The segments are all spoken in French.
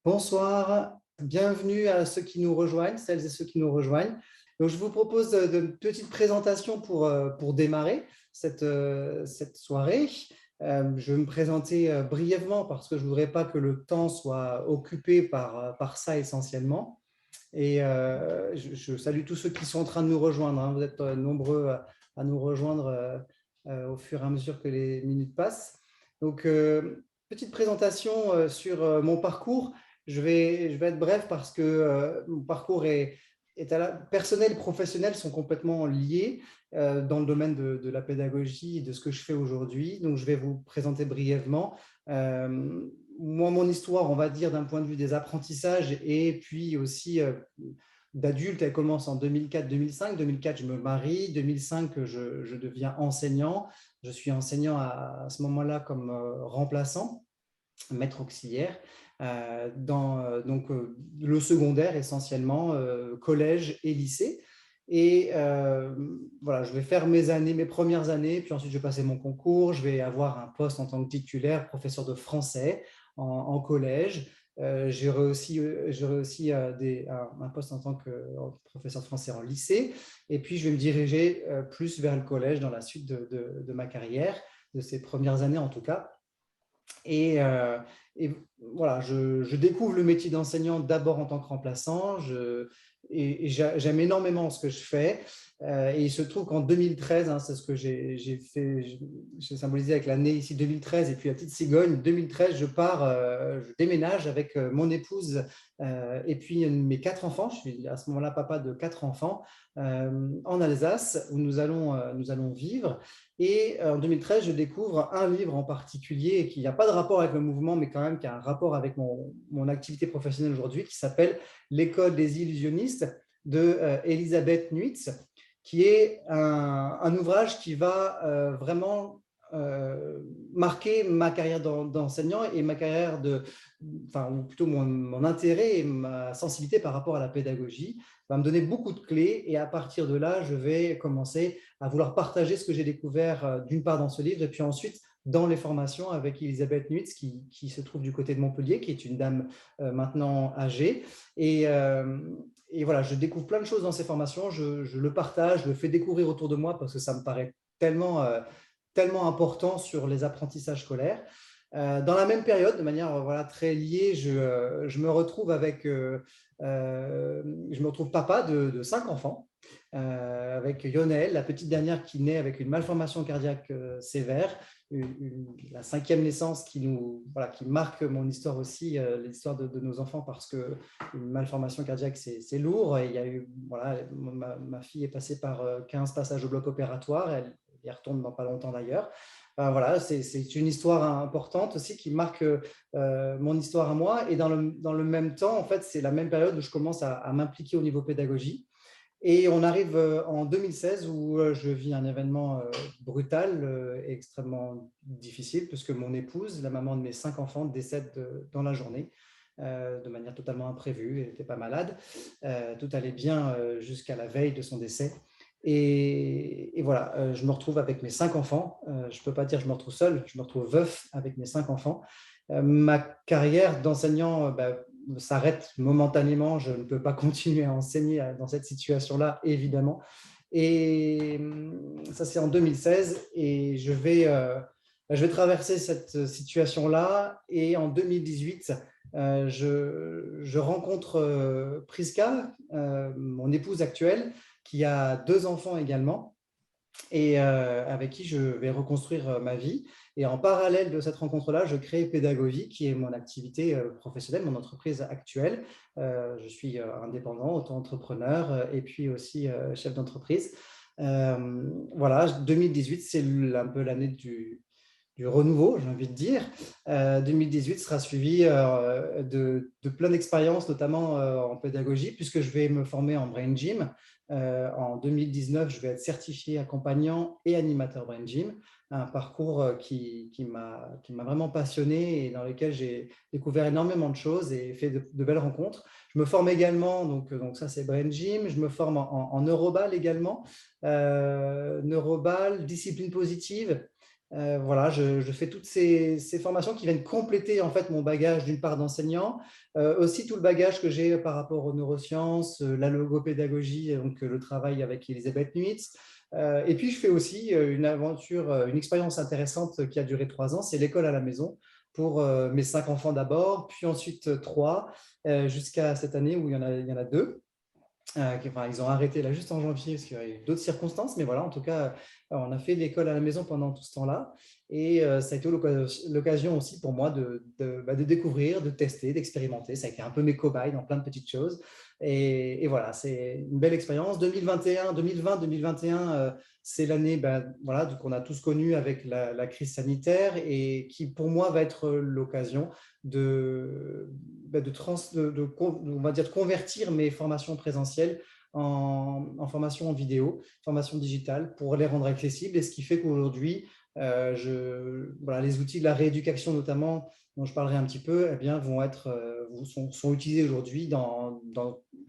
Bonsoir, bienvenue à ceux qui nous rejoignent, celles et ceux qui nous rejoignent. Donc, je vous propose de petite présentation pour démarrer cette soirée. Je vais me présenter brièvement parce que je ne voudrais pas que le temps soit occupé par ça essentiellement. Et je salue tous ceux qui sont en train de nous rejoindre, hein. Vous êtes nombreux à nous rejoindre au fur et à mesure que les minutes passent. Donc, petite présentation sur mon parcours. Je vais être bref parce que mon parcours personnel et professionnel sont complètement liés dans le domaine de la pédagogie et de ce que je fais aujourd'hui. Donc, je vais vous présenter brièvement. Moi, mon histoire, on va dire, d'un point de vue des apprentissages et puis aussi d'adulte, elle commence en 2004-2005. 2004, je me marie. 2005, je deviens enseignant. Je suis enseignant à ce moment-là comme remplaçant, maître auxiliaire, dans le secondaire essentiellement, collège et lycée. Et voilà, je vais faire mes premières années, puis ensuite je vais passer mon concours, je vais avoir un poste en tant que titulaire, professeur de français en collège. J'aurai aussi un poste en tant que professeur de français en lycée. Et puis, je vais me diriger plus vers le collège dans la suite de ma carrière, de ces premières années en tout cas. Et, et voilà, je découvre le métier d'enseignant d'abord en tant que remplaçant. Et j'aime énormément ce que je fais. Et il se trouve qu'en 2013, hein, c'est ce que j'ai fait, j'ai symbolisé avec l'année ici 2013 et puis la petite cigogne. 2013, je déménage avec mon épouse et puis mes 4 enfants. Je suis à ce moment-là papa de 4 enfants en Alsace où nous allons vivre. Et en 2013, je découvre un livre en particulier qui n'a pas de rapport avec le mouvement, mais quand même qui a un rapport avec mon activité professionnelle aujourd'hui, qui s'appelle L'école des illusionnistes de Elisabeth Nuits, qui est un ouvrage qui va vraiment marquer ma carrière d'enseignant et ma carrière ou plutôt mon intérêt et ma sensibilité par rapport à la pédagogie, va me donner beaucoup de clés et à partir de là, je vais commencer à vouloir partager ce que j'ai découvert d'une part dans ce livre et puis ensuite dans les formations avec Elisabeth Nuits qui se trouve du côté de Montpellier, qui est une dame maintenant âgée. Et voilà, je découvre plein de choses dans ces formations, je le partage, je le fais découvrir autour de moi parce que ça me paraît tellement important sur les apprentissages scolaires. Dans la même période, de manière voilà, très liée, je me retrouve je me retrouve papa de 5 enfants, avec Yonel, la petite dernière qui naît avec une malformation cardiaque sévère, la 5e naissance voilà, qui marque mon histoire aussi, l'histoire de nos enfants, parce qu'une malformation cardiaque, c'est lourd. Et il y a eu, voilà, ma fille est passée par 15 passages au bloc opératoire, elle y retourne dans pas longtemps d'ailleurs. Voilà, c'est une histoire importante aussi qui marque mon histoire à moi. Et dans le même temps, en fait, c'est la même période où je commence à m'impliquer au niveau pédagogie. Et on arrive en 2016 où je vis un événement brutal et extrêmement difficile puisque mon épouse, la maman de mes 5 enfants, décède dans la journée de manière totalement imprévue. Elle n'était pas malade. Tout allait bien jusqu'à la veille de son décès. Et voilà, je me retrouve avec mes 5 enfants. Je ne peux pas dire que je me retrouve seul, je me retrouve veuf avec mes 5 enfants. Ma carrière d'enseignant s'arrête momentanément. Je ne peux pas continuer à enseigner dans cette situation-là, évidemment. Et ça, c'est en 2016. Et je vais traverser cette situation-là. Et en 2018, je rencontre Priska, mon épouse actuelle, qui a 2 enfants également et avec qui je vais reconstruire ma vie. Et en parallèle de cette rencontre-là, je crée Pédagogie, qui est mon activité professionnelle, mon entreprise actuelle. Je suis indépendant, auto-entrepreneur et puis aussi chef d'entreprise. Voilà, 2018, c'est un peu l'année du renouveau, j'ai envie de dire. 2018 sera suivi de plein d'expériences, notamment en pédagogie, puisque je vais me former en Brain Gym. En 2019, je vais être certifié accompagnant et animateur Brain Gym, un parcours qui m'a vraiment passionné et dans lequel j'ai découvert énormément de choses et fait de belles rencontres. Je me forme également, donc ça c'est Brain Gym, je me forme en Neurobal également, Neurobal, discipline positive, Voilà, je fais toutes ces formations qui viennent compléter en fait mon bagage d'une part d'enseignant, aussi tout le bagage que j'ai par rapport aux neurosciences, la logopédagogie, donc le travail avec Elisabeth Nuitz. Et puis je fais aussi une aventure, une expérience intéressante qui a duré 3 ans, c'est l'école à la maison pour mes 5 enfants d'abord, puis ensuite 3, jusqu'à cette année où il y en a 2. Enfin, ils ont arrêté là juste en janvier parce qu'il y a eu d'autres circonstances, mais voilà, en tout cas, on a fait l'école à la maison pendant tout ce temps-là. Et ça a été l'occasion aussi pour moi de découvrir, de tester, d'expérimenter. Ça a été un peu mes cobayes dans plein de petites choses. Et voilà, c'est une belle expérience. 2021, 2020, 2021, c'est l'année voilà, qu'on a tous connue avec la crise sanitaire et qui, pour moi, va être l'occasion on va dire, de convertir mes formations présentielles en formation en vidéo, formation digitale, pour les rendre accessibles. Et ce qui fait qu'aujourd'hui, voilà, les outils de la rééducation notamment, dont je parlerai un petit peu, eh bien, sont utilisés aujourd'hui dans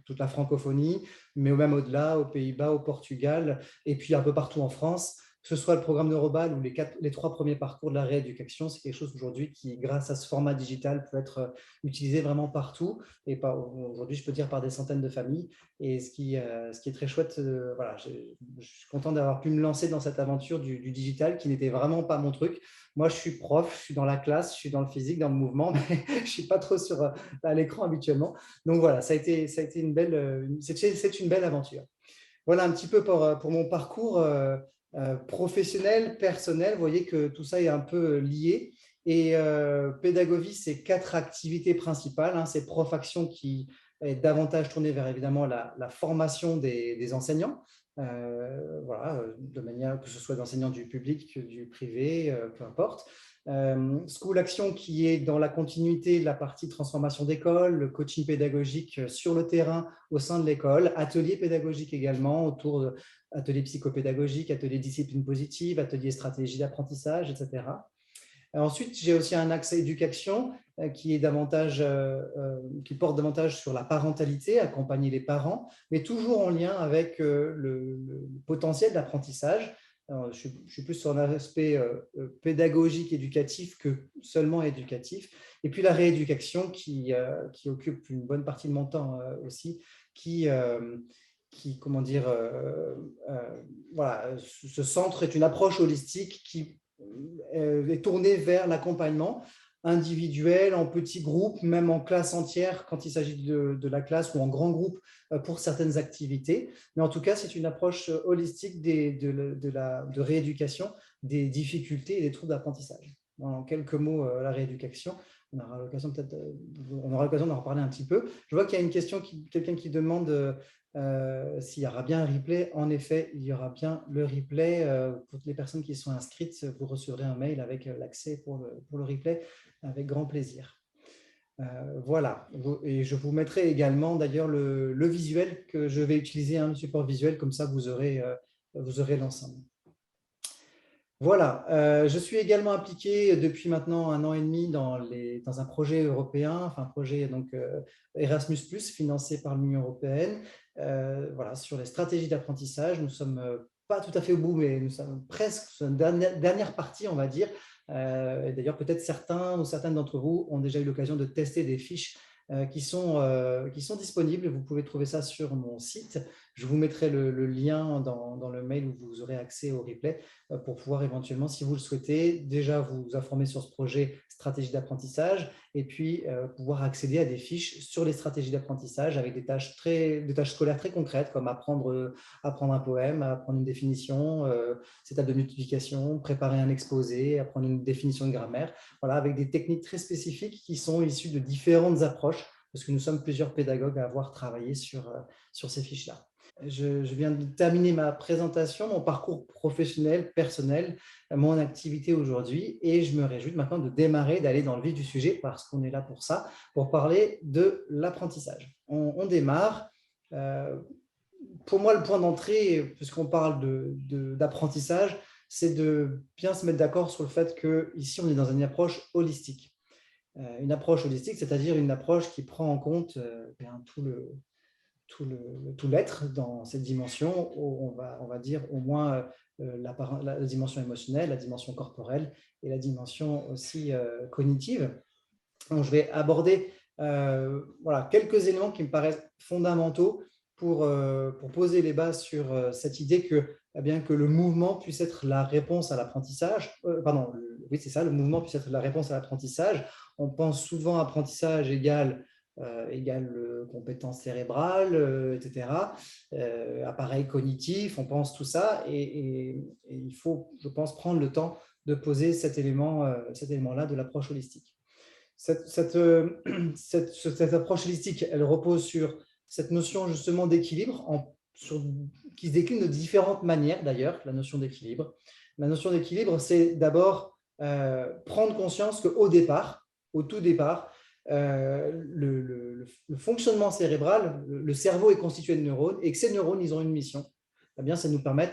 toute la francophonie, mais même au-delà, aux Pays-Bas, au Portugal, et puis un peu partout en France. Que ce soit le programme Neurobal ou les 3 premiers parcours de la rééducation, c'est quelque chose aujourd'hui qui, grâce à ce format digital, peut être utilisé vraiment partout. Et aujourd'hui, je peux dire par des centaines de familles. Et ce qui est très chouette, voilà, je suis content d'avoir pu me lancer dans cette aventure du digital qui n'était vraiment pas mon truc. Moi, je suis prof, je suis dans la classe, je suis dans le physique, dans le mouvement, mais je ne suis pas trop à l'écran habituellement. Donc voilà, ça a été c'est une belle aventure. Voilà un petit peu pour mon parcours professionnel, personnel. Vous voyez que tout ça est un peu lié. Et pédagogie, c'est 4 activités principales. Hein. C'est Profaction qui est davantage tournée vers évidemment la formation des enseignants. Voilà, de manière que ce soit d'enseignants du public que du privé, peu importe. School Action qui est dans la continuité de la partie transformation d'école, le coaching pédagogique sur le terrain au sein de l'école, ateliers pédagogiques également autour d'ateliers psychopédagogiques, ateliers discipline positive, ateliers stratégie d'apprentissage, etc. Ensuite, j'ai aussi un axe éducation qui porte davantage sur la parentalité, accompagner les parents, mais toujours en lien avec le potentiel d'apprentissage. Je suis plus sur un aspect pédagogique, éducatif que seulement éducatif. Et puis la rééducation qui occupe une bonne partie de mon temps aussi, comment dire, voilà, ce centre est une approche holistique qui est tournée vers l'accompagnement individuel, en petits groupes, même en classe entière quand il s'agit de la classe ou en grand groupe pour certaines activités. Mais en tout cas, c'est une approche holistique de rééducation des difficultés et des troubles d'apprentissage. En quelques mots, la rééducation. On aura l'occasion d'en reparler un petit peu. Je vois qu'il y a une question, quelqu'un qui demande s'il y aura bien un replay. En effet, il y aura bien le replay. Pour les personnes qui sont inscrites, vous recevrez un mail avec l'accès pour le replay avec grand plaisir. Voilà, et je vous mettrai également d'ailleurs le visuel que je vais utiliser, un support visuel, comme ça vous aurez l'ensemble. Voilà, je suis également impliqué depuis maintenant 1 an et demi dans un projet européen, enfin un projet donc, Erasmus+, financé par l'Union européenne, voilà, sur les stratégies d'apprentissage. Nous ne sommes pas tout à fait au bout, mais nous sommes presque sur une dernière partie, on va dire. Et d'ailleurs, peut-être certains ou certaines d'entre vous ont déjà eu l'occasion de tester des fiches qui sont disponibles. Vous pouvez trouver ça sur mon site. Je vous mettrai le lien dans le mail où vous aurez accès au replay pour pouvoir éventuellement, si vous le souhaitez, déjà vous informer sur ce projet stratégie d'apprentissage et puis pouvoir accéder à des fiches sur les stratégies d'apprentissage avec des tâches scolaires très concrètes comme apprendre un poème, apprendre une définition, ses tables de multiplication, préparer un exposé, apprendre une définition de grammaire, voilà, avec des techniques très spécifiques qui sont issues de différentes approches parce que nous sommes plusieurs pédagogues à avoir travaillé sur ces fiches-là. Je viens de terminer ma présentation, mon parcours professionnel, personnel, mon activité aujourd'hui et je me réjouis maintenant de démarrer, d'aller dans le vif du sujet parce qu'on est là pour ça, pour parler de l'apprentissage. On démarre. Pour moi, le point d'entrée, puisqu'on parle d'apprentissage, c'est de bien se mettre d'accord sur le fait qu'ici, on est dans une approche holistique. Une approche holistique, c'est-à-dire une approche qui prend en compte tout tout l'être dans cette dimension, on va dire au moins la dimension émotionnelle, la dimension corporelle et la dimension aussi cognitive. Donc, je vais aborder voilà, quelques éléments qui me paraissent fondamentaux pour poser les bases sur cette idée que, eh bien, que le mouvement puisse être la réponse à l'apprentissage. Oui, c'est ça, le mouvement puisse être la réponse à l'apprentissage. On pense souvent apprentissage égale compétences cérébrales, etc., appareil cognitif, on pense tout ça, et il faut, je pense, prendre le temps de poser cet élément-là de l'approche holistique. Cette approche holistique, elle repose sur cette notion justement d'équilibre, qui se décline de différentes manières d'ailleurs, la notion d'équilibre. La notion d'équilibre, c'est d'abord prendre conscience qu'au départ, au tout départ, le fonctionnement cérébral, le cerveau est constitué de neurones, et que ces neurones, ils ont une mission. Eh bien, ça nous permet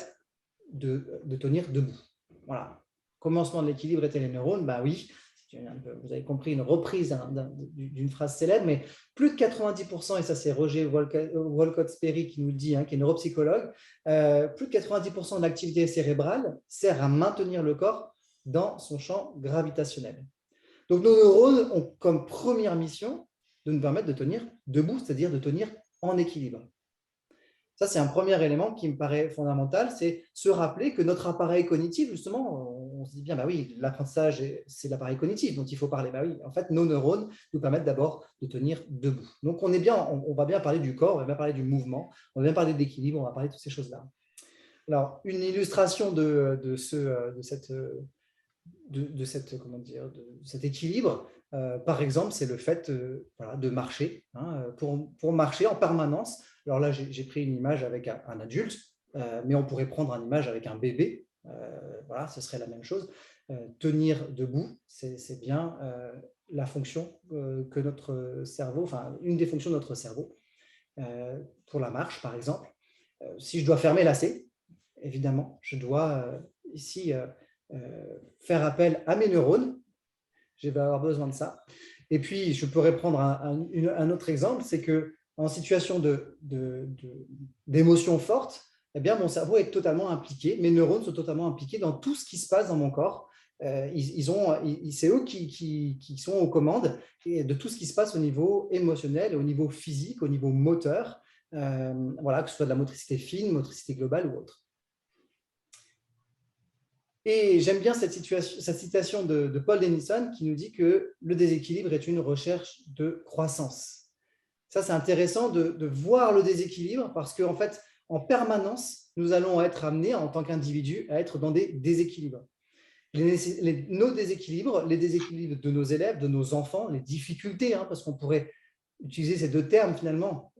de tenir debout. Voilà. Commencement de l'équilibre étaient les neurones, ben oui, vous avez compris, une reprise d'une phrase célèbre, mais plus de 90%, et ça c'est Roger Wolcott-Sperry qui nous le dit, qui est neuropsychologue, plus de 90% de l'activité cérébrale sert à maintenir le corps dans son champ gravitationnel. Donc nos neurones ont comme première mission de nous permettre de tenir debout, c'est-à-dire de tenir en équilibre. Ça, c'est un premier élément qui me paraît fondamental, c'est se rappeler que notre appareil cognitif, justement, on se dit bien, bah oui, l'apprentissage, c'est l'appareil cognitif dont il faut parler. Bah oui, en fait, nos neurones nous permettent d'abord de tenir debout. Donc, on va bien parler du corps, on va bien parler du mouvement, on va bien parler d'équilibre, on va parler de toutes ces choses-là. Alors, une illustration de cet équilibre, par exemple, c'est le fait de marcher. Pour marcher en permanence, alors là, j'ai pris une image avec un adulte, mais on pourrait prendre une image avec un bébé. Voilà, ce serait la même chose. Tenir debout, c'est bien la fonction que notre cerveau, enfin, une des fonctions de notre cerveau. Pour la marche, par exemple, si je dois faire mes lacets, évidemment, je dois ici faire appel à mes neurones. Je vais avoir besoin de ça. Et puis, je pourrais prendre un autre exemple, c'est qu'en situation d'émotion forte, eh bien, mon cerveau est totalement impliqué, mes neurones sont totalement impliqués dans tout ce qui se passe dans mon corps. C'est eux qui sont aux commandes de tout ce qui se passe au niveau émotionnel, au niveau physique, au niveau moteur, voilà, que ce soit de la motricité fine, motricité globale ou autre. Et j'aime bien cette citation de Paul Denison qui nous dit que le déséquilibre est une recherche de croissance. Ça, c'est intéressant de voir le déséquilibre parce qu'en fait, en permanence, nous allons être amenés en tant qu'individus à être dans des déséquilibres. Nos déséquilibres, les déséquilibres de nos élèves, de nos enfants, les difficultés, parce qu'on pourrait utiliser ces deux termes finalement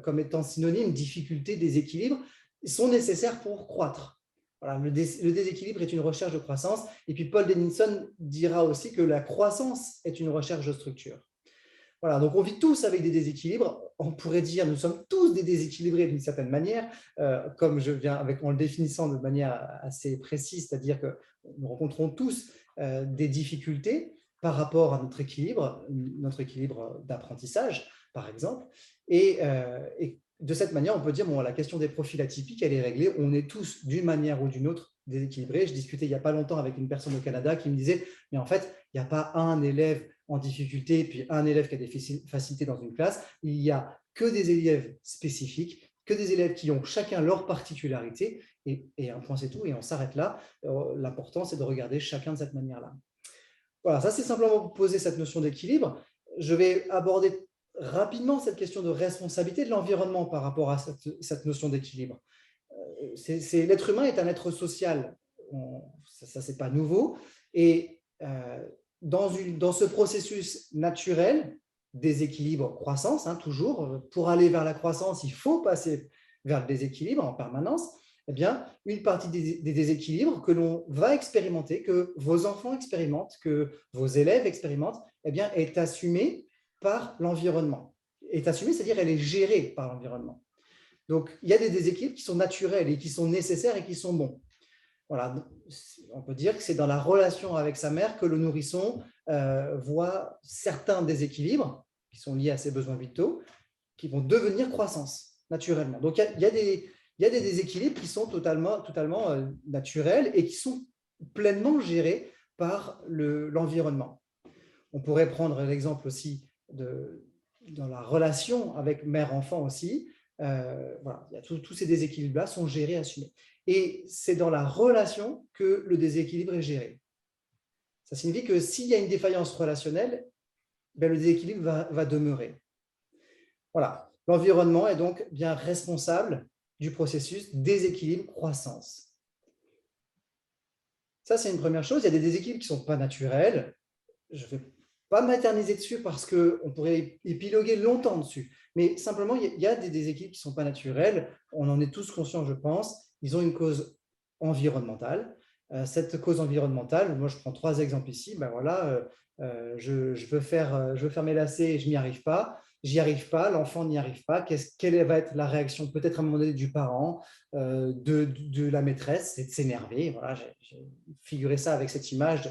comme étant synonymes, difficulté, déséquilibre, sont nécessaires pour croître. Voilà, le déséquilibre est une recherche de croissance. Et puis Paul Denison dira aussi que la croissance est une recherche de structure. Voilà, donc on vit tous avec des déséquilibres. On pourrait dire nous sommes tous des déséquilibrés d'une certaine manière, comme je viens en le définissant de manière assez précise, c'est-à-dire que nous rencontrons tous des difficultés par rapport à notre équilibre d'apprentissage, par exemple. Et de cette manière, on peut dire bon, la question des profils atypiques, elle est réglée. On est tous, d'une manière ou d'une autre, déséquilibrés. Je discutais il n'y a pas longtemps avec une personne au Canada qui me disait mais en fait, il n'y a pas un élève en difficulté puis un élève qui a des facilités dans une classe. Il n'y a que des élèves spécifiques, que des élèves qui ont chacun leur particularité. Et un point, c'est tout. Et on s'arrête là. L'important, c'est de regarder chacun de cette manière-là. Voilà, ça, c'est simplement pour poser cette notion d'équilibre. Je vais aborder rapidement cette question de responsabilité de l'environnement par rapport à cette notion d'équilibre. L'être humain est un être social, ça c'est pas nouveau, et dans ce processus naturel, déséquilibre, croissance, toujours, pour aller vers la croissance, il faut passer vers le déséquilibre en permanence. Eh bien, une partie des déséquilibres que l'on va expérimenter, que vos enfants expérimentent, que vos élèves expérimentent, eh bien, est assumée par l'environnement. Est assumée, c'est-à-dire elle est gérée par l'environnement. Donc, il y a des déséquilibres qui sont naturels et qui sont nécessaires et qui sont bons. Voilà, on peut dire que c'est dans la relation avec sa mère que le nourrisson voit certains déséquilibres qui sont liés à ses besoins vitaux, qui vont devenir croissance. naturellement. Donc, il y a des déséquilibres qui sont totalement naturels et qui sont pleinement gérés par l'environnement. On pourrait prendre l'exemple aussi dans la relation avec mère-enfant aussi. Voilà, tous ces déséquilibres-là sont gérés, assumés. Et c'est dans la relation que le déséquilibre est géré. Ça signifie que s'il y a une défaillance relationnelle, ben, le déséquilibre va demeurer. Voilà. L'environnement est donc bien responsable du processus déséquilibre-croissance. Ça, c'est une première chose. Il y a des déséquilibres qui ne sont pas naturels. Je ne vais pas m'éterniser dessus parce qu'on pourrait épiloguer longtemps dessus. Mais simplement, il y a des déséquilibres qui ne sont pas naturels. On en est tous conscients, je pense. Ils ont une cause environnementale. Cette cause environnementale, moi, je prends 3 exemples ici. Ben voilà, je veux faire mes lacets et je n'y arrive pas. J'y arrive pas, l'enfant n'y arrive pas. Quelle va être la réaction peut-être à un moment donné du parent, de la maîtresse? C'est de s'énerver. Voilà, j'ai figuré ça avec cette image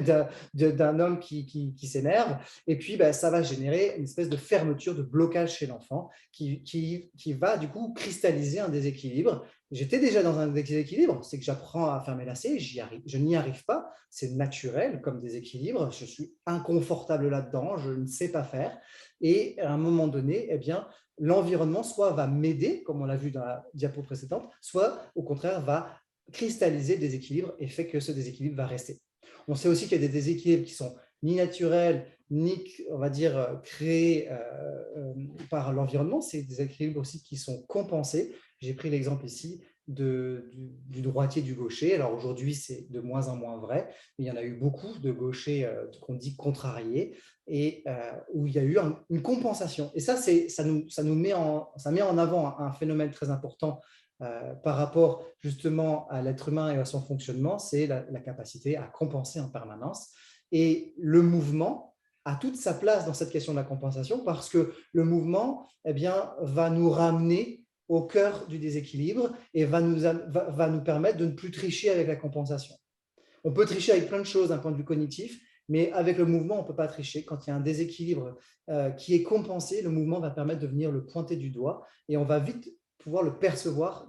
d'un homme qui s'énerve. Et puis, ben, ça va générer une espèce de fermeture, de blocage chez l'enfant qui va du coup cristalliser un déséquilibre. J'étais déjà dans un déséquilibre, c'est que j'apprends à faire mes lacets, je n'y arrive pas, c'est naturel comme déséquilibre, je suis inconfortable là-dedans, je ne sais pas faire. Et à un moment donné, eh bien, l'environnement soit va m'aider, comme on l'a vu dans la diapo précédente, soit au contraire va cristalliser le déséquilibre et fait que ce déséquilibre va rester. On sait aussi qu'il y a des déséquilibres qui sont ni naturels, ni, on va dire, créés par l'environnement. C'est des déséquilibres aussi qui sont compensés. J'ai pris l'exemple ici du droitier, du gaucher. Alors aujourd'hui, c'est de moins en moins vrai, mais il y en a eu beaucoup de gauchers qu'on dit contrariés et où il y a eu une compensation. Et ça met en avant un phénomène très important par rapport justement à l'être humain et à son fonctionnement, c'est la capacité à compenser en permanence. Et le mouvement a toute sa place dans cette question de la compensation parce que le mouvement eh bien, va nous ramener au cœur du déséquilibre et va nous permettre de ne plus tricher avec la compensation. On peut tricher avec plein de choses d'un point de vue cognitif, mais avec le mouvement, on ne peut pas tricher. Quand il y a un déséquilibre qui est compensé, le mouvement va permettre de venir le pointer du doigt et on va vite pouvoir le percevoir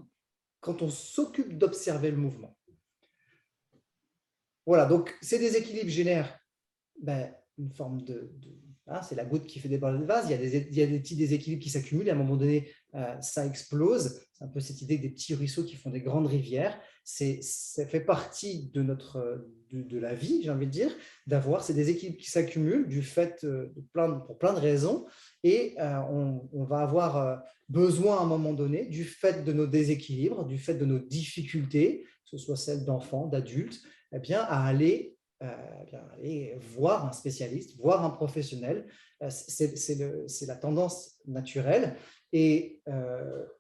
quand on s'occupe d'observer le mouvement. Voilà, donc ces déséquilibres génèrent une forme c'est la goutte qui fait déborder le vase, il y a des petits déséquilibres qui s'accumulent et à un moment donné, ça explose. C'est un peu cette idée des petits ruisseaux qui font des grandes rivières. Ça fait partie de la vie, j'ai envie de dire, d'avoir ces déséquilibres qui s'accumulent du fait pour plein de raisons et on va avoir besoin à un moment donné du fait de nos déséquilibres, du fait de nos difficultés, que ce soit celles d'enfants, d'adultes, eh bien, à aller voir un spécialiste, voir un professionnel. C'est la tendance naturelle. Et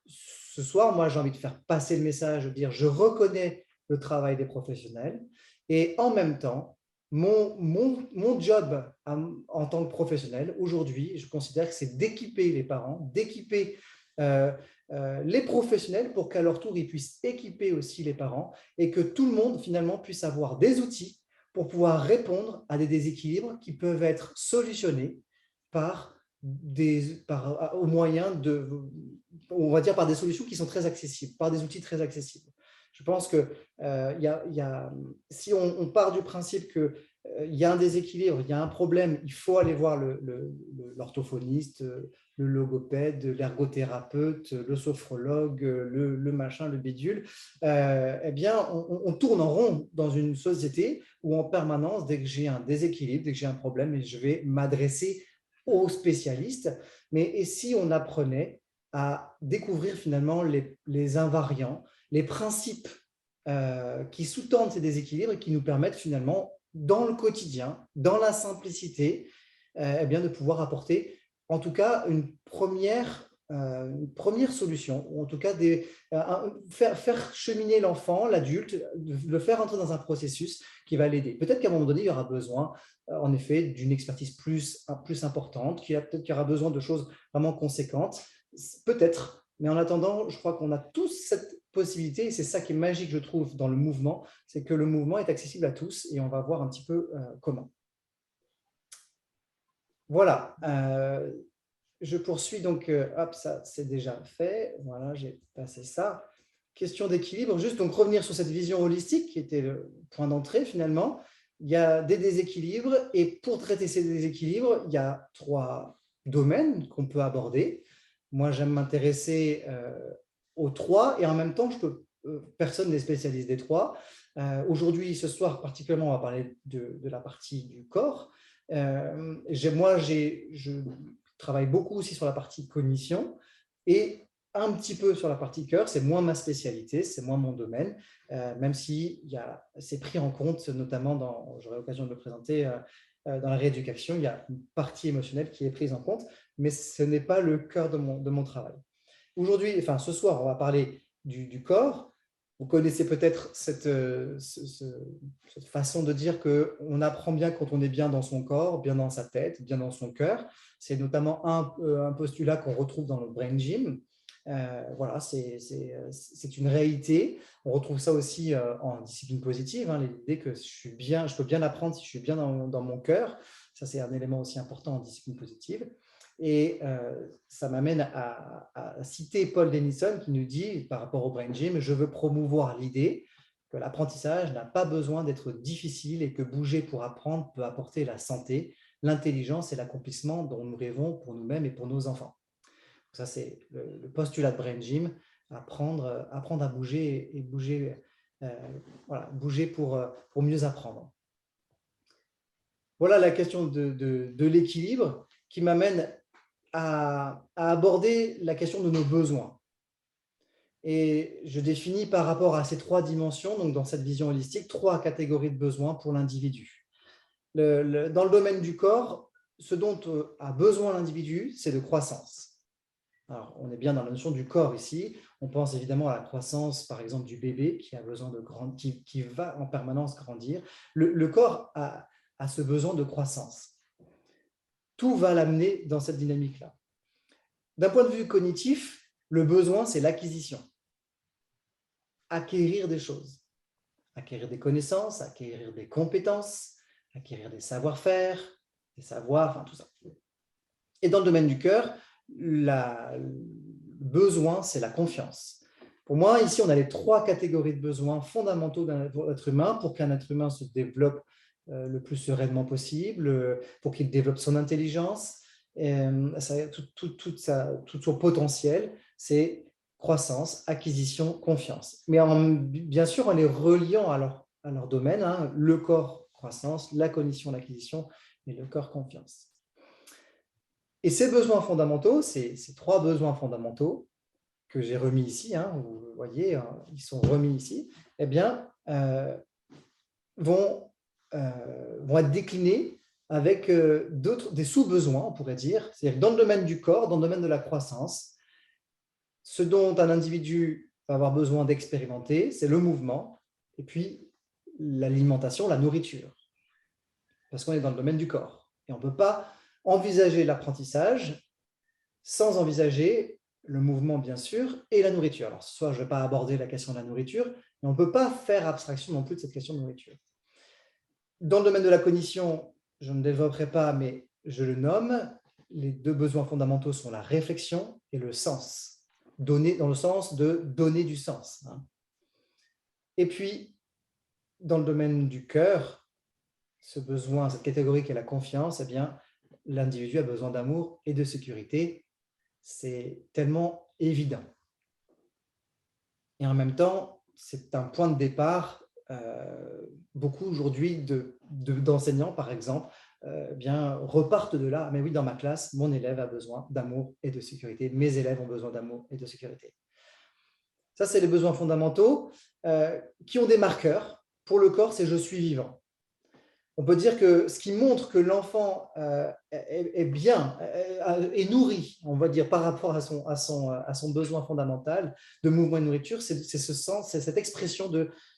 ce soir, moi, j'ai envie de faire passer le message, de dire je reconnais le travail des professionnels et en même temps, mon job en tant que professionnel, aujourd'hui, je considère que c'est d'équiper les parents, d'équiper les professionnels pour qu'à leur tour, ils puissent équiper aussi les parents et que tout le monde, finalement, puisse avoir des outils pour pouvoir répondre à des déséquilibres qui peuvent être solutionnés au moyen on va dire par des solutions qui sont très accessibles, par des outils très accessibles. Je pense que si on part du principe qu'il y a un déséquilibre, il y a un problème, il faut aller voir l'orthophoniste, le logopède, l'ergothérapeute, le sophrologue, le machin, le bidule, eh bien, on tourne en rond dans une société où en permanence, dès que j'ai un déséquilibre, dès que j'ai un problème, je vais m'adresser aux spécialistes. Et si on apprenait à découvrir finalement les invariants, les principes qui sous-tendent ces déséquilibres et qui nous permettent finalement, dans le quotidien, dans la simplicité, eh bien, de pouvoir apporter en tout cas une première solution, ou en tout cas faire cheminer l'enfant, l'adulte, le faire entrer dans un processus qui va l'aider. Peut-être qu'à un moment donné, il y aura besoin, en effet, d'une expertise plus importante, peut-être qu'il y aura besoin de choses vraiment conséquentes, peut-être. Mais en attendant, je crois qu'on a tous cette possibilité, et c'est ça qui est magique, je trouve, dans le mouvement, c'est que le mouvement est accessible à tous, et on va voir un petit peu comment. Voilà. je poursuis donc, hop, ça c'est déjà fait. Voilà, j'ai passé ça. Question d'équilibre, juste donc revenir sur cette vision holistique qui était le point d'entrée finalement. Il y a des déséquilibres et pour traiter ces déséquilibres, il y a 3 domaines qu'on peut aborder. Moi, j'aime m'intéresser aux 3 et en même temps, personne n'est spécialiste des 3. Aujourd'hui, ce soir particulièrement, on va parler de la partie du corps. Je travaille beaucoup aussi sur la partie cognition et un petit peu sur la partie cœur. C'est moins ma spécialité, c'est moins mon domaine, même si c'est pris en compte, notamment j'aurai l'occasion de le présenter, dans la rééducation, il y a une partie émotionnelle qui est prise en compte, mais ce n'est pas le cœur de mon travail. Aujourd'hui, enfin ce soir, on va parler du corps. Vous connaissez peut-être cette façon de dire qu'on apprend bien quand on est bien dans son corps, bien dans sa tête, bien dans son cœur. C'est notamment un postulat qu'on retrouve dans le Brain Gym. Voilà, c'est une réalité. On retrouve ça aussi en discipline positive, hein, l'idée que je peux bien apprendre si je suis bien dans mon cœur. Ça, c'est un élément aussi important en discipline positive. Et ça m'amène à citer Paul Denison qui nous dit, par rapport au Brain Gym, je veux promouvoir l'idée que l'apprentissage n'a pas besoin d'être difficile et que bouger pour apprendre peut apporter la santé, l'intelligence et l'accomplissement dont nous rêvons pour nous-mêmes et pour nos enfants. Ça, c'est le postulat de Brain Gym, apprendre à bouger et bouger, voilà, bouger pour mieux apprendre. Voilà la question de l'équilibre qui m'amène à aborder la question de nos besoins. Et je définis par rapport à ces 3 dimensions, donc dans cette vision holistique, 3 catégories de besoins pour l'individu. Dans le domaine du corps, ce dont a besoin l'individu, c'est de croissance. Alors, on est bien dans la notion du corps ici. On pense évidemment à la croissance, par exemple, du bébé qui a besoin de grandir, qui va en permanence grandir. Le corps a ce besoin de croissance. Tout va l'amener dans cette dynamique-là. D'un point de vue cognitif, le besoin, c'est l'acquisition. Acquérir des choses, acquérir des connaissances, acquérir des compétences, acquérir des savoir-faire, des savoirs, enfin tout ça. Et dans le domaine du cœur, le besoin, c'est la confiance. Pour moi, ici, on a les 3 catégories de besoins fondamentaux d'un être humain pour qu'un être humain se développe le plus sereinement possible, pour qu'il développe son intelligence, tout son potentiel, c'est croissance, acquisition, confiance. Mais bien sûr, en les reliant à leur domaine, hein, le corps, croissance, la cognition, l'acquisition, et le corps, confiance. Et ces besoins fondamentaux, ces 3 besoins fondamentaux que j'ai remis ici, hein, vous voyez, hein, ils sont remis ici, eh bien, vont être déclinés avec des sous-besoins, on pourrait dire. C'est-à-dire dans le domaine du corps, dans le domaine de la croissance, ce dont un individu va avoir besoin d'expérimenter, c'est le mouvement, et puis l'alimentation, la nourriture. Parce qu'on est dans le domaine du corps. Et on ne peut pas envisager l'apprentissage sans envisager le mouvement, bien sûr, et la nourriture. Alors, ce soir, je ne vais pas aborder la question de la nourriture, mais on ne peut pas faire abstraction non plus de cette question de nourriture. Dans le domaine de la cognition, je ne développerai pas, mais je le nomme, les 2 besoins fondamentaux sont la réflexion et le sens, donner dans le sens de donner du sens. Et puis, dans le domaine du cœur, ce besoin, cette catégorie qui est la confiance, eh bien, l'individu a besoin d'amour et de sécurité. C'est tellement évident. Et en même temps, c'est un point de départ. Beaucoup aujourd'hui d'enseignants, par exemple, bien, repartent de là. Mais oui, dans ma classe, mon élève a besoin d'amour et de sécurité. Mes élèves ont besoin d'amour et de sécurité. Ça, c'est les besoins fondamentaux qui ont des marqueurs. Pour le corps, c'est « je suis vivant ». On peut dire que ce qui montre que l'enfant est bien, est nourri, on va dire, par rapport à son besoin fondamental de mouvement et de nourriture, c'est ce sens, c'est cette expression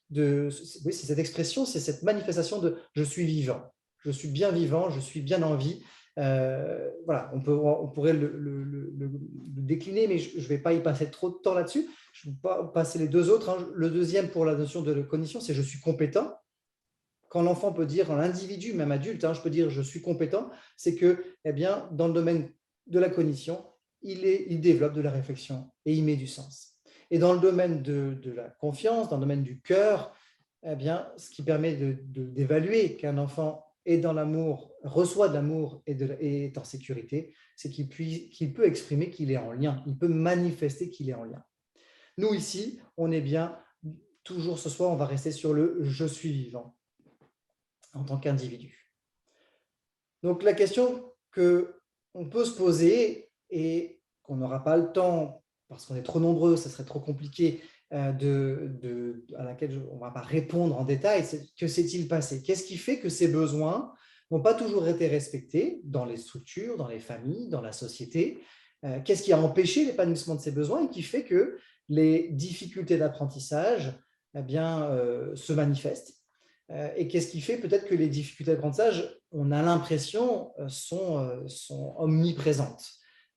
oui, c'est cette expression, c'est cette manifestation de « je suis vivant ». Je suis bien vivant, je suis bien en vie. Voilà, on pourrait le décliner, mais je ne vais pas y passer trop de temps là-dessus. Je vais pas passer les 2 autres. Hein. Le deuxième, pour la notion de cognition, c'est « je suis compétent ». Quand l'enfant peut dire, l'individu, même adulte, hein, je peux dire « je suis compétent », c'est que, eh bien, dans le domaine de la cognition, il développe de la réflexion et il met du sens. Et dans le domaine de la confiance, dans le domaine du cœur, eh bien, ce qui permet d'évaluer qu'un enfant est dans l'amour, reçoit de l'amour et est en sécurité, c'est qu'il peut exprimer qu'il est en lien, il peut manifester qu'il est en lien. Nous, ici, on est bien, toujours ce soir, on va rester sur le « je suis vivant » en tant qu'individu. Donc, la question qu'on peut se poser et qu'on n'aura pas le temps, parce qu'on est trop nombreux, ça serait trop compliqué, à laquelle on ne va pas répondre en détail, c'est que s'est-il passé? Qu'est-ce qui fait que ces besoins n'ont pas toujours été respectés dans les structures, dans les familles, dans la société? Qu'est-ce qui a empêché l'épanouissement de ces besoins et qui fait que les difficultés d'apprentissage se manifestent? Et qu'est-ce qui fait peut-être que les difficultés d'apprentissage, on a l'impression, sont omniprésentes?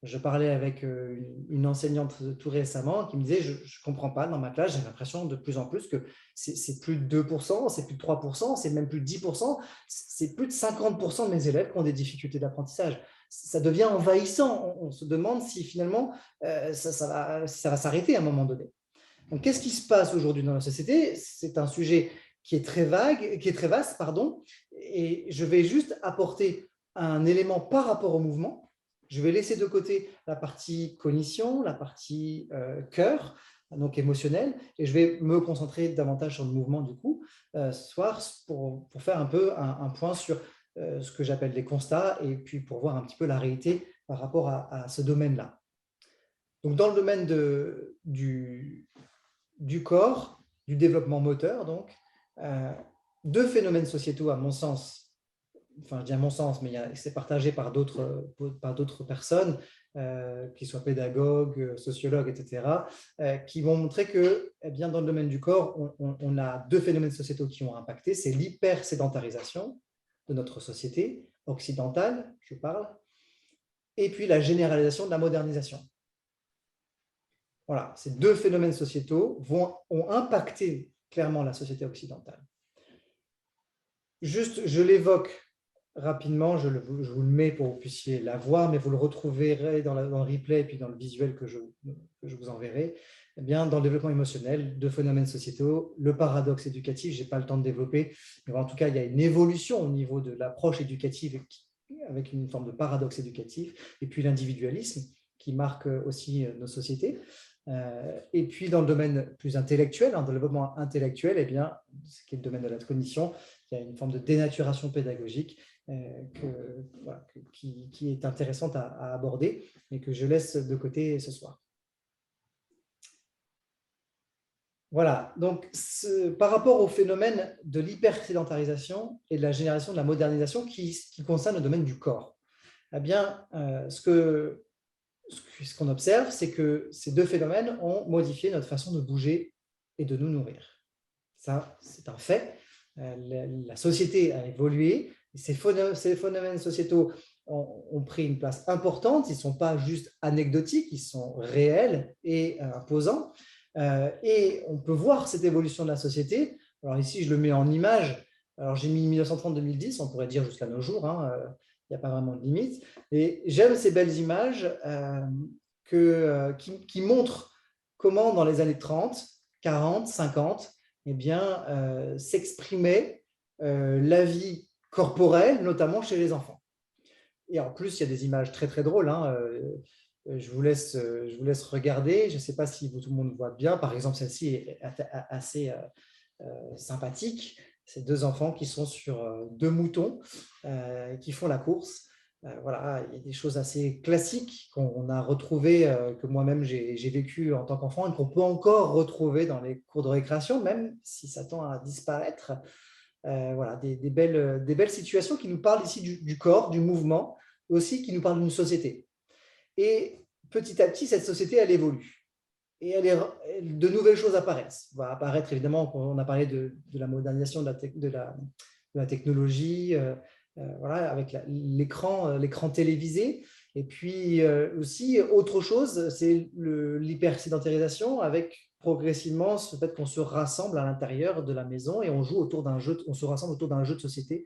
Je parlais avec une enseignante tout récemment qui me disait « je ne comprends pas, dans ma classe, j'ai l'impression de plus en plus que c'est plus de 2%, c'est plus de 3%, c'est même plus de 10%, c'est plus de 50% de mes élèves qui ont des difficultés d'apprentissage. » Ça devient envahissant. On se demande si finalement ça va s'arrêter à un moment donné. Donc, qu'est-ce qui se passe aujourd'hui dans la société? C'est un sujet qui est très vague, qui est très vaste, pardon, et je vais juste apporter un élément par rapport au mouvement. Je vais laisser de côté la partie cognition, la partie cœur, donc émotionnel, et je vais me concentrer davantage sur le mouvement du coup, ce soir, pour faire un peu un point sur ce que j'appelle les constats, et puis pour voir un petit peu la réalité par rapport à ce domaine-là. Donc, dans le domaine du corps, du développement moteur, donc, deux phénomènes sociétaux, à mon sens, enfin je dis à mon sens, mais c'est partagé par d'autres personnes, qui soient pédagogues, sociologues, etc., qui vont montrer que dans le domaine du corps, on a deux phénomènes sociétaux qui ont impacté, c'est l'hypersédentarisation de notre société occidentale, je parle, et puis la généralisation de la modernisation. Voilà, ces deux phénomènes sociétaux ont impacté clairement la société occidentale. Juste, je l'évoque rapidement, je vous le mets pour que vous puissiez la voir, mais vous le retrouverez dans le replay et puis dans le visuel que je vous enverrai. Eh bien, dans le développement émotionnel, deux phénomènes sociétaux, le paradoxe éducatif, je n'ai pas le temps de développer, mais en tout cas, il y a une évolution au niveau de l'approche éducative avec une forme de paradoxe éducatif, et puis l'individualisme qui marque aussi nos sociétés. Et puis, dans le domaine plus intellectuel, dans le développement intellectuel, eh bien, ce qui est le domaine de la cognition, il y a une forme de dénaturation pédagogique qui est intéressante à aborder et que je laisse de côté ce soir. Voilà, donc par rapport au phénomène de l'hypersédentarisation et de la génération de la modernisation qui concerne le domaine du corps, eh bien, ce qu'on observe, c'est que ces deux phénomènes ont modifié notre façon de bouger et de nous nourrir. Ça, c'est un fait. La société a évolué. Ces phénomènes sociétaux ont pris une place importante. Ils ne sont pas juste anecdotiques, ils sont réels et imposants. Et on peut voir cette évolution de la société. Alors ici, je le mets en image. Alors j'ai mis 1930-2010, on pourrait dire jusqu'à nos jours. Il n'y a pas vraiment de limite. Et j'aime ces belles images qui montrent comment, dans les années 30, 40, 50, eh bien, s'exprimait la vie corporelle, notamment chez les enfants. Et en plus, il y a des images très, très drôles. Je vous laisse regarder. Je ne sais pas si tout le monde voit bien. Par exemple, celle-ci est assez sympathique. C'est deux enfants qui sont sur deux moutons qui font la course. Voilà, il y a des choses assez classiques qu'on a retrouvées, que moi-même j'ai vécu en tant qu'enfant et qu'on peut encore retrouver dans les cours de récréation, même si ça tend à disparaître. Voilà, des belles situations qui nous parlent ici du corps, du mouvement, aussi qui nous parlent d'une société. Et petit à petit, cette société, elle évolue. Et de nouvelles choses apparaissent. Va apparaître, évidemment, on a parlé de la modernisation de la technologie, voilà, avec l'écran télévisé. Et puis aussi, autre chose, c'est l'hypersédentarisation avec progressivement ce fait qu'on se rassemble à l'intérieur de la maison et on joue autour d'un jeu, on se rassemble autour d'un jeu de société.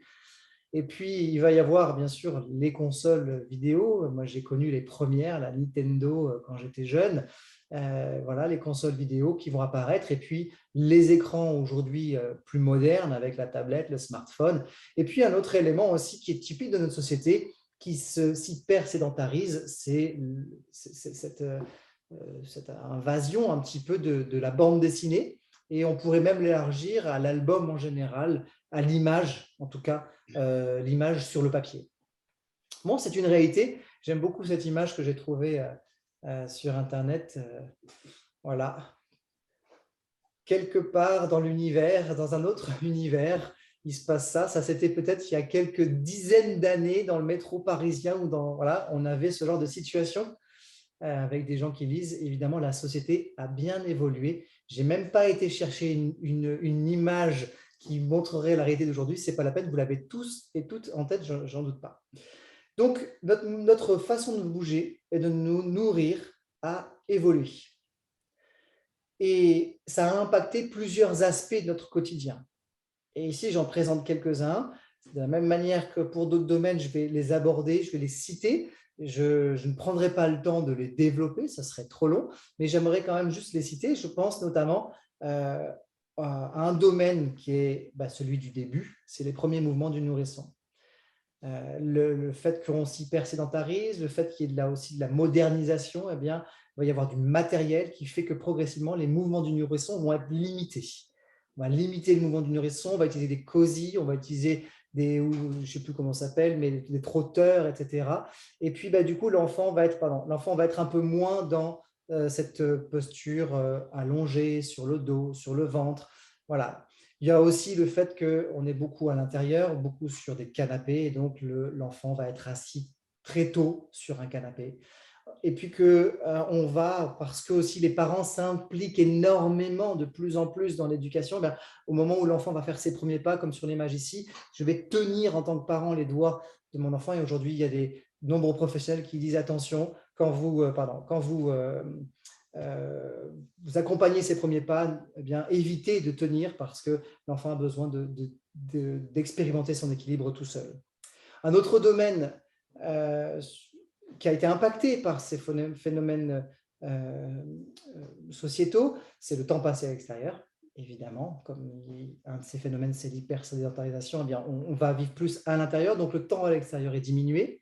Et puis, il va y avoir bien sûr les consoles vidéo. Moi, j'ai connu les premières, la Nintendo, quand j'étais jeune. Voilà, les consoles vidéo qui vont apparaître. Et puis, les écrans aujourd'hui plus modernes avec la tablette, le smartphone. Et puis, un autre élément aussi qui est typique de notre société, qui s'hyper-sédentarise, c'est cette invasion un petit peu de la bande dessinée. Et on pourrait même l'élargir à l'album en général, à l'image, en tout cas, l'image sur le papier. Bon, c'est une réalité. J'aime beaucoup cette image que j'ai trouvée sur Internet. Voilà. Quelque part dans l'univers, dans un autre univers, il se passe ça. Ça, c'était peut-être il y a quelques dizaines d'années dans le métro parisien où voilà, on avait ce genre de situation avec des gens qui lisent. Évidemment, la société a bien évolué. Je n'ai même pas été chercher une image qui montrerait la réalité d'aujourd'hui. Ce n'est pas la peine, vous l'avez tous et toutes en tête, j'en doute pas. Donc, notre façon de bouger et de nous nourrir a évolué. Et ça a impacté plusieurs aspects de notre quotidien. Et ici, j'en présente quelques-uns. De la même manière que pour d'autres domaines, je vais les aborder, je vais les citer. Je ne prendrai pas le temps de les développer, ça serait trop long, mais j'aimerais quand même juste les citer. Je pense notamment à un domaine qui est celui du début, c'est les premiers mouvements du nourrisson. Le fait qu'on s'hyper-sédentarise, le fait qu'il y ait là aussi de la modernisation, eh bien, il va y avoir du matériel qui fait que progressivement, les mouvements du nourrisson vont être limités. On va limiter le mouvement du nourrisson, on va utiliser des cosy, on va utiliser je ne sais plus comment ça s'appelle, mais des trotteurs, etc. Et puis, du coup, l'enfant va être un peu moins dans cette posture allongée sur le dos, sur le ventre. Voilà. Il y a aussi le fait qu'on est beaucoup à l'intérieur, beaucoup sur des canapés, et donc l'enfant va être assis très tôt sur un canapé. Et puis qu'on va, parce que aussi les parents s'impliquent énormément de plus en plus dans l'éducation, au moment où l'enfant va faire ses premiers pas, comme sur l'image ici, je vais tenir en tant que parent les doigts de mon enfant. Et aujourd'hui, il y a des nombreux professionnels qui disent attention, quand vous accompagnez ses premiers pas, eh bien, évitez de tenir parce que l'enfant a besoin d'expérimenter son équilibre tout seul. Un autre domaine qui a été impacté par ces phénomènes sociétaux, c'est le temps passé à l'extérieur. Évidemment, comme un de ces phénomènes, c'est l'hypersédentarisation, eh bien, on va vivre plus à l'intérieur, donc le temps à l'extérieur est diminué.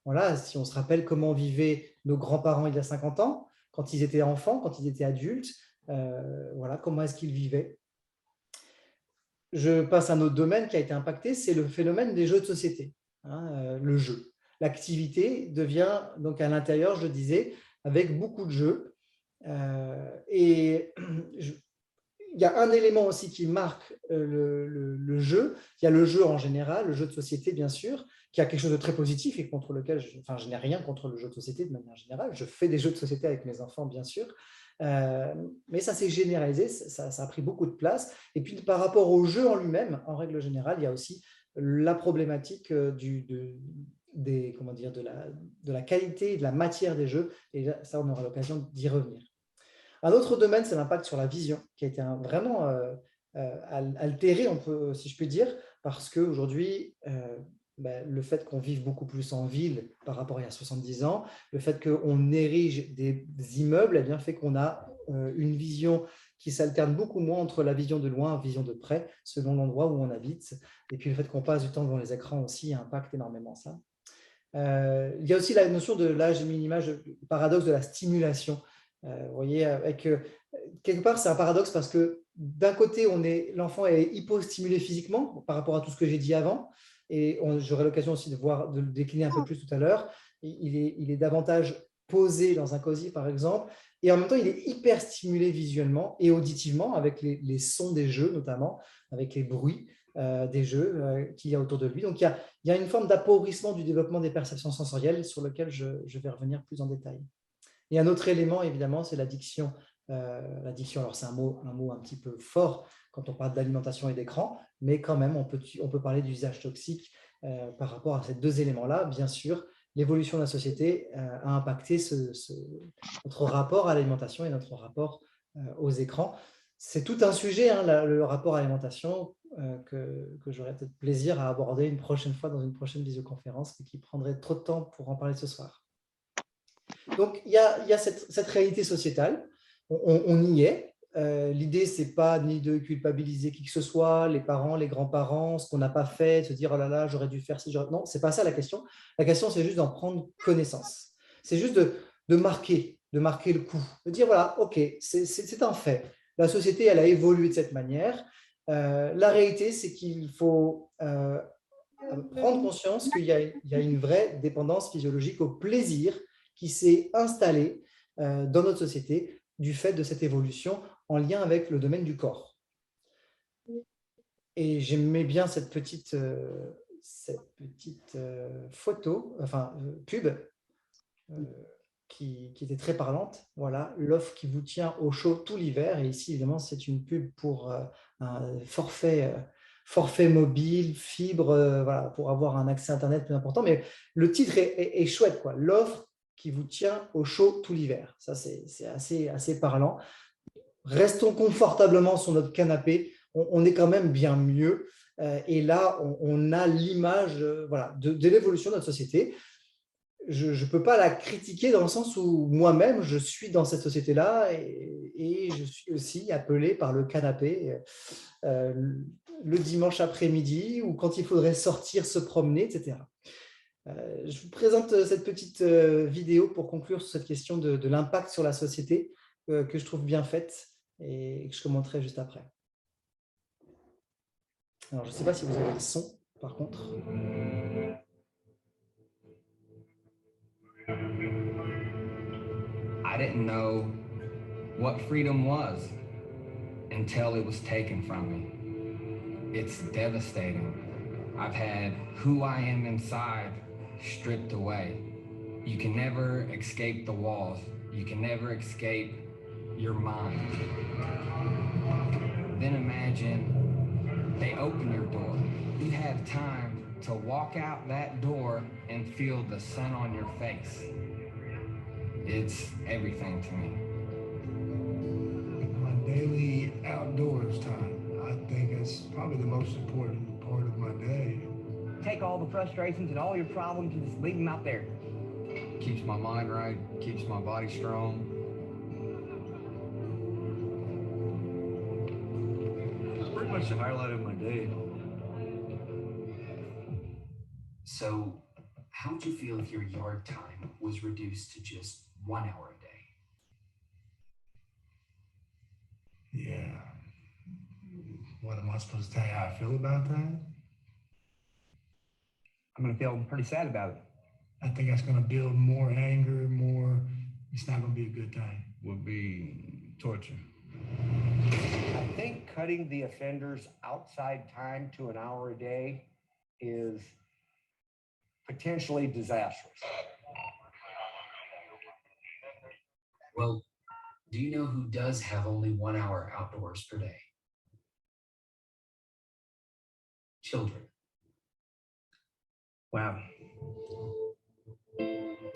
Voilà, si on se rappelle comment vivaient nos grands-parents il y a 50 ans, quand ils étaient enfants, quand ils étaient adultes, voilà, comment est-ce qu'ils vivaient. Je passe à un autre domaine qui a été impacté, c'est le phénomène des jeux de société, le jeu. L'activité devient, donc à l'intérieur, je le disais, avec beaucoup de jeux. Et il y a un élément aussi qui marque le jeu. Il y a le jeu en général, le jeu de société, bien sûr, qui a quelque chose de très positif et contre lequel je n'ai rien contre le jeu de société de manière générale. Je fais des jeux de société avec mes enfants, bien sûr. Mais ça s'est généralisé, ça a pris beaucoup de place. Et puis, par rapport au jeu en lui-même, en règle générale, il y a aussi la problématique de la qualité et de la matière des jeux. Et ça, on aura l'occasion d'y revenir. Un autre domaine, c'est l'impact sur la vision, qui a été vraiment altéré, si je puis dire, parce qu'aujourd'hui, le fait qu'on vive beaucoup plus en ville par rapport à il y a 70 ans, le fait qu'on érige des immeubles, eh bien, fait qu'on a une vision qui s'alterne beaucoup moins entre la vision de loin et la vision de près, selon l'endroit où on habite. Et puis le fait qu'on passe du temps devant les écrans aussi impacte énormément ça. Il y a aussi la notion de, là j'ai mis une image, le paradoxe de la stimulation. Vous voyez, quelque part, c'est un paradoxe parce que d'un côté, l'enfant est hypostimulé physiquement par rapport à tout ce que j'ai dit avant, et j'aurai l'occasion aussi de le décliner un peu plus tout à l'heure. Il est davantage posé dans un cosy, par exemple, et en même temps, il est hyper stimulé visuellement et auditivement avec les sons des jeux, notamment, avec les bruits des jeux qu'il y a autour de lui. Donc, il y a une forme d'appauvrissement du développement des perceptions sensorielles sur lequel je vais revenir plus en détail. Et un autre élément, évidemment, c'est l'addiction. L'addiction, alors c'est un mot un petit peu fort quand on parle d'alimentation et d'écran, mais quand même, on peut parler d'usage toxique par rapport à ces deux éléments-là. Bien sûr, l'évolution de la société a impacté notre rapport à l'alimentation et notre rapport aux écrans. C'est tout un sujet, le rapport à l'alimentation. que j'aurais peut-être plaisir à aborder une prochaine fois dans une prochaine visioconférence, mais qui prendrait trop de temps pour en parler ce soir. Donc, il y a cette réalité sociétale, on y est. L'idée, ce n'est pas ni de culpabiliser qui que ce soit, les parents, les grands-parents, ce qu'on n'a pas fait, de se dire « oh là là, j'aurais dû faire ci ». Non, ce n'est pas ça la question. La question, c'est juste d'en prendre connaissance. C'est juste de marquer le coup, de dire « voilà, ok, c'est un fait. La société, elle a évolué de cette manière. La réalité, c'est qu'il faut prendre conscience qu'il y a une vraie dépendance physiologique au plaisir qui s'est installée dans notre société du fait de cette évolution en lien avec le domaine du corps. » Et j'aimais bien cette petite photo, enfin pub, qui était très parlante. Voilà, l'offre qui vous tient au chaud tout l'hiver. Et ici, évidemment, c'est une pub pour un forfait mobile, fibre, voilà, pour avoir un accès Internet plus important. Mais le titre est chouette, quoi. L'offre qui vous tient au chaud tout l'hiver. Ça, c'est assez parlant. Restons confortablement sur notre canapé. On est quand même bien mieux. Et là, on a l'image voilà, de l'évolution de notre société. Je ne peux pas la critiquer dans le sens où moi-même, je suis dans cette société-là et je suis aussi appelé par le canapé le dimanche après-midi ou quand il faudrait sortir, se promener, etc. Je vous présente cette petite vidéo pour conclure sur cette question de l'impact sur la société que je trouve bien faite et que je commenterai juste après. Alors, je ne sais pas si vous avez le son, par contre. I didn't know what freedom was until it was taken from me. It's devastating. I've had who I am inside stripped away. You can never escape the walls. You can never escape your mind. Then imagine they open your door. You have time to walk out that door and feel the sun on your face. It's everything to me. My daily outdoors time, I think it's probably the most important part of my day. Take all the frustrations and all your problems and just leave them out there. Keeps my mind right, keeps my body strong. It's pretty much the highlight of my day. So, how would you feel if your yard time was reduced to just 1 hour a day? Yeah. What am I supposed to tell you how I feel about that? I'm going to feel pretty sad about it. I think that's going to build more anger, it's not going to be a good thing. Would be torture. I think cutting the offender's outside time to an hour a day is potentially disastrous. Well, do you know who does have only 1 hour outdoors per day? Children. Wow.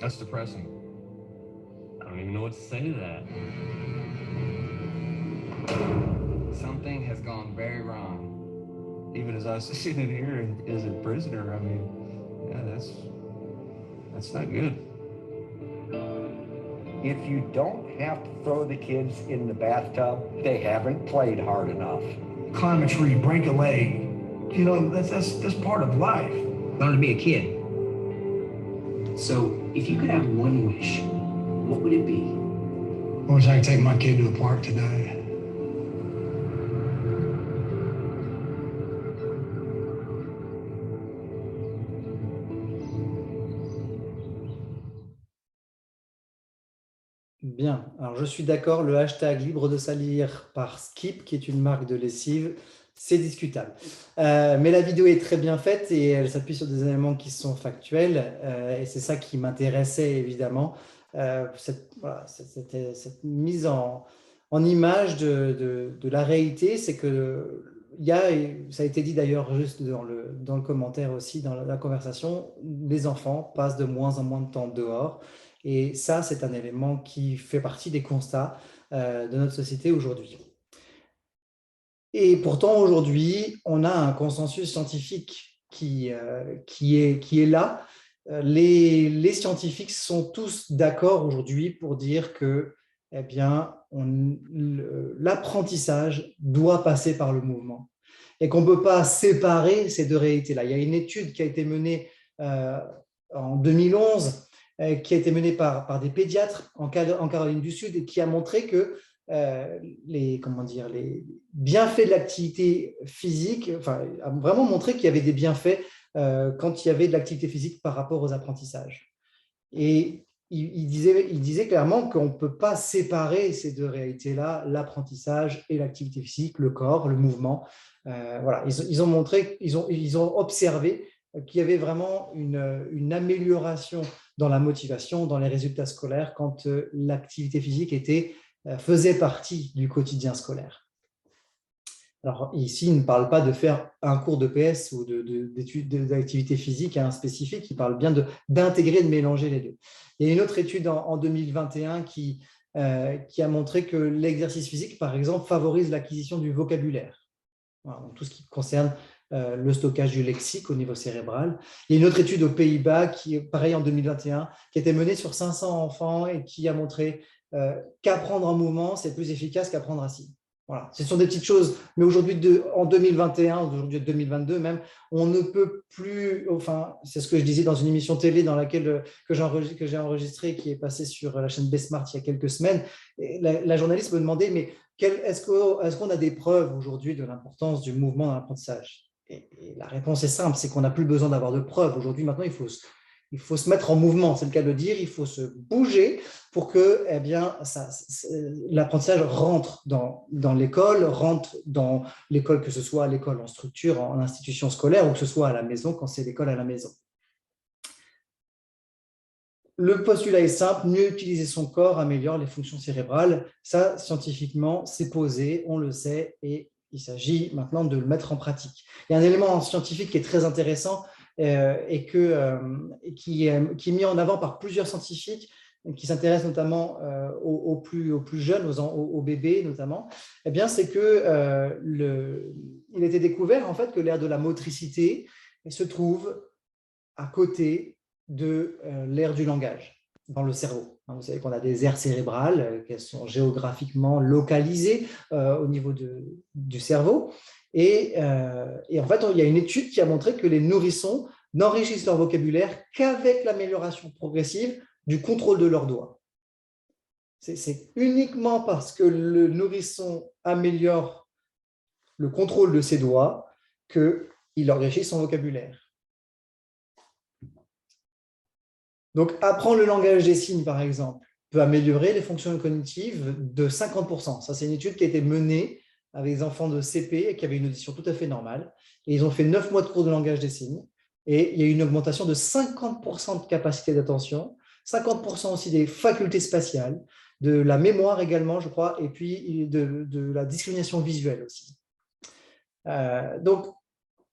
That's depressing. I don't even know what to say to that. Something has gone very wrong. Even as I was sitting here as a prisoner, I mean, yeah, that's not good. If you don't have to throw the kids in the bathtub, they haven't played hard enough. Climb a tree, break a leg. You know, that's part of life. Learn to be a kid. So, if you could have one wish, what would it be? I wish I could take my kid to the park today. Bien, alors je suis d'accord, le hashtag libre de salir par Skip, qui est une marque de lessive, c'est discutable. Mais la vidéo est très bien faite et elle s'appuie sur des éléments qui sont factuels et c'est ça qui m'intéressait évidemment, cette mise en image de la réalité, c'est que ça a été dit d'ailleurs juste dans le commentaire aussi, dans la conversation, les enfants passent de moins en moins de temps dehors. Et ça, c'est un élément qui fait partie des constats de notre société aujourd'hui. Et pourtant, aujourd'hui, on a un consensus scientifique qui est là. Les scientifiques sont tous d'accord aujourd'hui pour dire que eh bien, l'apprentissage doit passer par le mouvement et qu'on ne peut pas séparer ces deux réalités-là. Il y a une étude qui a été menée en 2011, qui a été menée par des pédiatres en Caroline du Sud et qui a montré que les bienfaits de l'activité physique, enfin, a vraiment montré qu'il y avait des bienfaits quand il y avait de l'activité physique par rapport aux apprentissages. Et il disait clairement qu'on ne peut pas séparer ces deux réalités-là, l'apprentissage et l'activité physique, le corps, le mouvement. Voilà. Ils ont montré, ils ont observé qu'il y avait vraiment une amélioration dans la motivation, dans les résultats scolaires quand l'activité physique faisait partie du quotidien scolaire. Alors ici, il ne parle pas de faire un cours de PS ou d'activité physique spécifique, il parle bien d'intégrer, de mélanger les deux. Il y a une autre étude en 2021 qui a montré que l'exercice physique, par exemple, favorise l'acquisition du vocabulaire. Voilà, donc tout ce qui concerne le stockage du lexique au niveau cérébral. Il y a une autre étude aux Pays-Bas, qui est pareil en 2021, qui a été menée sur 500 enfants et qui a montré qu'apprendre en mouvement, c'est plus efficace qu'apprendre assis. Voilà. Ce sont des petites choses, mais aujourd'hui, en 2021, aujourd'hui 2022 même, on ne peut plus, enfin, c'est ce que je disais dans une émission télé que j'ai enregistrée, qui est passée sur la chaîne Besmart il y a quelques semaines. Et la journaliste me demandait, mais est-ce qu'on a des preuves aujourd'hui de l'importance du mouvement dans l'apprentissage ? Et la réponse est simple, c'est qu'on n'a plus besoin d'avoir de preuves. Aujourd'hui, maintenant, il faut se mettre en mouvement, c'est le cas de le dire, il faut se bouger pour que l'apprentissage rentre dans l'école, que ce soit à l'école en structure, en institution scolaire, ou que ce soit à la maison, quand c'est l'école à la maison. Le postulat est simple, mieux utiliser son corps améliore les fonctions cérébrales. Ça, scientifiquement, c'est posé, on le sait, et il s'agit maintenant de le mettre en pratique. Il y a un élément scientifique qui est très intéressant, et qui est mis en avant par plusieurs scientifiques qui s'intéressent notamment aux plus jeunes, aux bébés notamment. Eh bien, c'est que il a été découvert en fait que l'aire de la motricité se trouve à côté de l'aire du langage dans le cerveau. Vous savez qu'on a des aires cérébrales qui sont géographiquement localisées au niveau du cerveau. Et en fait, il y a une étude qui a montré que les nourrissons n'enrichissent leur vocabulaire qu'avec l'amélioration progressive du contrôle de leurs doigts. C'est uniquement parce que le nourrisson améliore le contrôle de ses doigts qu'il enrichit son vocabulaire. Donc, apprendre le langage des signes, par exemple, peut améliorer les fonctions cognitives de 50%. Ça, c'est une étude qui a été menée avec des enfants de CP et qui avaient une audition tout à fait normale. Et ils ont fait 9 mois de cours de langage des signes. Et il y a eu une augmentation de 50% de capacité d'attention, 50% aussi des facultés spatiales, de la mémoire également, je crois, et puis de la discrimination visuelle aussi. Donc,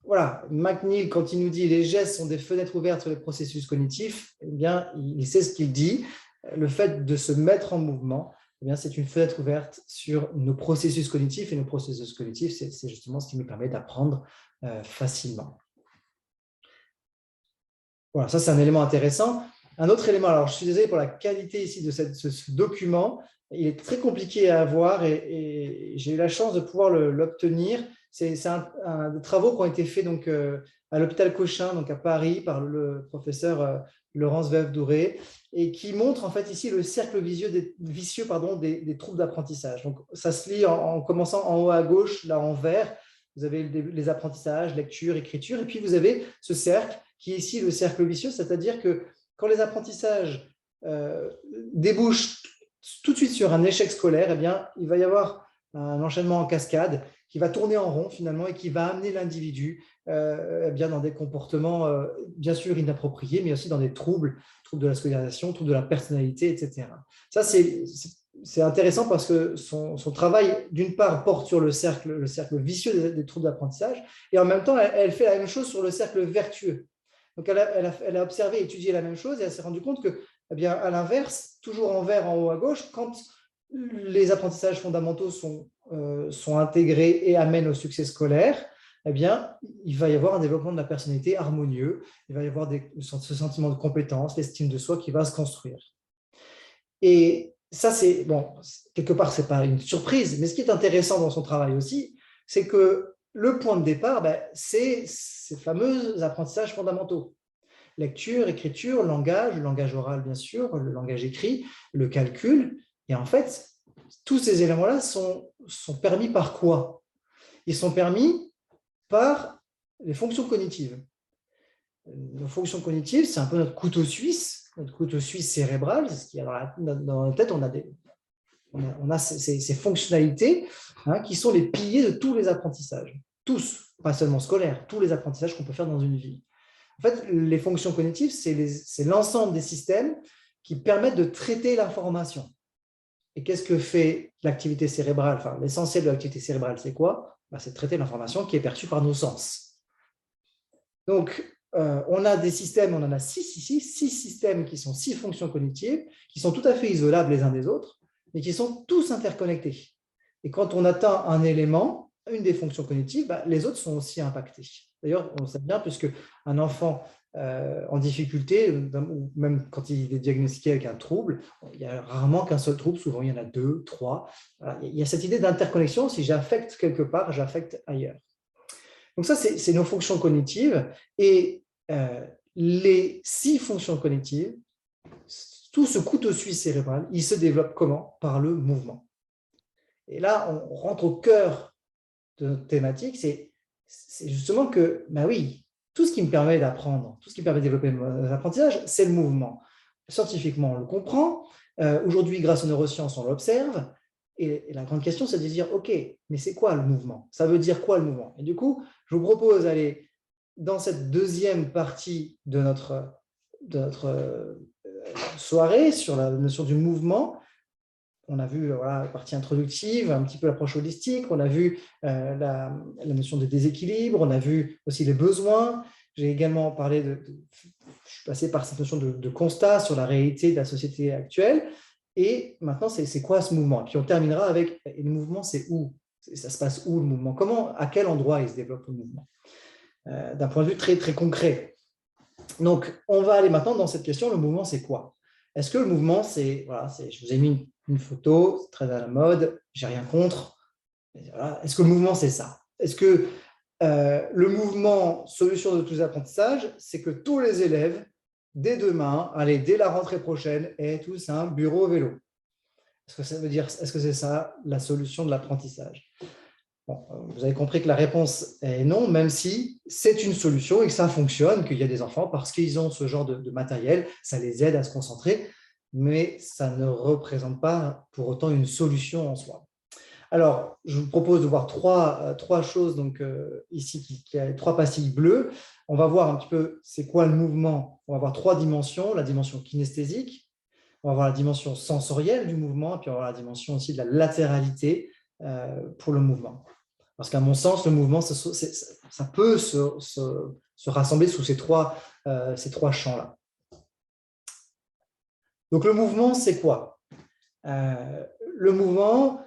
voilà, McNeil, quand il nous dit « les gestes sont des fenêtres ouvertes sur les processus cognitifs », eh bien, il sait ce qu'il dit. Le fait de se mettre en mouvement, eh bien, c'est une fenêtre ouverte sur nos processus cognitifs, et nos processus cognitifs, c'est justement ce qui nous permet d'apprendre facilement. Voilà, ça c'est un élément intéressant. Un autre élément, alors je suis désolé pour la qualité ici de ce document, il est très compliqué à avoir et j'ai eu la chance de pouvoir l'obtenir. C'est des travaux qui ont été faits donc, à l'hôpital Cochin, donc à Paris, par le professeur Laurence Veuve-Douré, et qui montre en fait ici le cercle vicieux des troubles d'apprentissage. Donc ça se lit en commençant en haut à gauche, là en vert, vous avez les apprentissages, lecture, écriture, et puis vous avez ce cercle qui est ici le cercle vicieux, c'est-à-dire que quand les apprentissages débouchent tout de suite sur un échec scolaire, eh bien, il va y avoir un enchaînement en cascade qui va tourner en rond finalement et qui va amener l'individu dans des comportements bien sûr inappropriés, mais aussi dans des troubles de la scolarisation, troubles de la personnalité, etc. Ça, c'est intéressant parce que son travail, d'une part, porte sur le cercle vicieux des troubles d'apprentissage, et en même temps, elle fait la même chose sur le cercle vertueux. Donc, elle a observé et étudié la même chose, et elle s'est rendue compte que, eh bien, à l'inverse, toujours en vert en haut à gauche, quand les apprentissages fondamentaux sont sont intégrés et amènent au succès scolaire, eh bien, il va y avoir un développement de la personnalité harmonieux, il va y avoir ce sentiment de compétence, l'estime de soi qui va se construire. Et ça, c'est, bon, quelque part, ce n'est pas une surprise, mais ce qui est intéressant dans son travail aussi, c'est que le point de départ, c'est ces fameux apprentissages fondamentaux. Lecture, écriture, le langage oral, bien sûr, le langage écrit, le calcul. Et en fait, tous ces éléments-là sont permis par quoi? Ils sont permis par les fonctions cognitives. Nos fonctions cognitives, c'est un peu notre couteau suisse cérébral. C'est ce qu'il y a dans la tête. On a ces fonctionnalités qui sont les piliers de tous les apprentissages. Tous, pas seulement scolaires, tous les apprentissages qu'on peut faire dans une vie. En fait, les fonctions cognitives, c'est l'ensemble des systèmes qui permettent de traiter l'information. Et qu'est-ce que fait l'activité cérébrale? Enfin, l'essentiel de l'activité cérébrale, c'est quoi? C'est de traiter l'information qui est perçue par nos sens. Donc, on a des systèmes, on en a six systèmes qui sont 6 fonctions cognitives, qui sont tout à fait isolables les uns des autres, mais qui sont tous interconnectés. Et quand on atteint un élément, une des fonctions cognitives, les autres sont aussi impactés. D'ailleurs, on sait bien, puisque un enfant en difficulté, ou même quand il est diagnostiqué avec un trouble, il n'y a rarement qu'un seul trouble, souvent il y en a 2, 3. Voilà. Il y a cette idée d'interconnexion, si j'affecte quelque part, j'affecte ailleurs. Donc ça, c'est nos fonctions cognitives. Et les 6 fonctions cognitives, tout ce couteau suisse cérébral, il se développe comment? Par le mouvement. Et là, on rentre au cœur de notre thématique, c'est justement que, oui, tout ce qui me permet d'apprendre, tout ce qui me permet de développer mon apprentissage, c'est le mouvement. Scientifiquement, on le comprend. Aujourd'hui, grâce aux neurosciences, on l'observe. Et la grande question, c'est de dire, OK, mais c'est quoi le mouvement? Ça veut dire quoi le mouvement? Et du coup, je vous propose d'aller dans cette deuxième partie de notre soirée sur la notion du mouvement. On a vu la partie introductive, un petit peu l'approche holistique, on a vu la notion de déséquilibre, on a vu aussi les besoins. J'ai également parlé je suis passé par cette notion de constat sur la réalité de la société actuelle. Et maintenant, c'est quoi ce mouvement? Et puis on terminera avec, et le mouvement, c'est où? Ça se passe où le mouvement? À quel endroit il se développe le mouvement? D'un point de vue très, très concret. Donc, on va aller maintenant dans cette question, le mouvement, c'est quoi? Est-ce que le mouvement, je vous ai mis une photo, c'est très à la mode, j'ai rien contre. Voilà. Est-ce que le mouvement, c'est ça? Est-ce que le mouvement, solution de tous les apprentissages, c'est que tous les élèves, dès demain, dès la rentrée prochaine, aient tous un bureau vélo? Est-ce que ça veut dire, est-ce que c'est ça la solution de l'apprentissage? Bon, vous avez compris que la réponse est non, même si c'est une solution et que ça fonctionne, qu'il y a des enfants, parce qu'ils ont ce genre de matériel, ça les aide à se concentrer, mais ça ne représente pas pour autant une solution en soi. Alors, je vous propose de voir trois choses, donc ici, qui a 3 pastilles bleues. On va voir un petit peu c'est quoi le mouvement. On va voir 3 dimensions, la dimension kinesthésique, on va voir la dimension sensorielle du mouvement, et puis on va voir la dimension aussi de la latéralité pour le mouvement. Parce qu'à mon sens, le mouvement, ça peut se rassembler sous ces trois champs-là. Donc, le mouvement, c'est quoi? Le mouvement,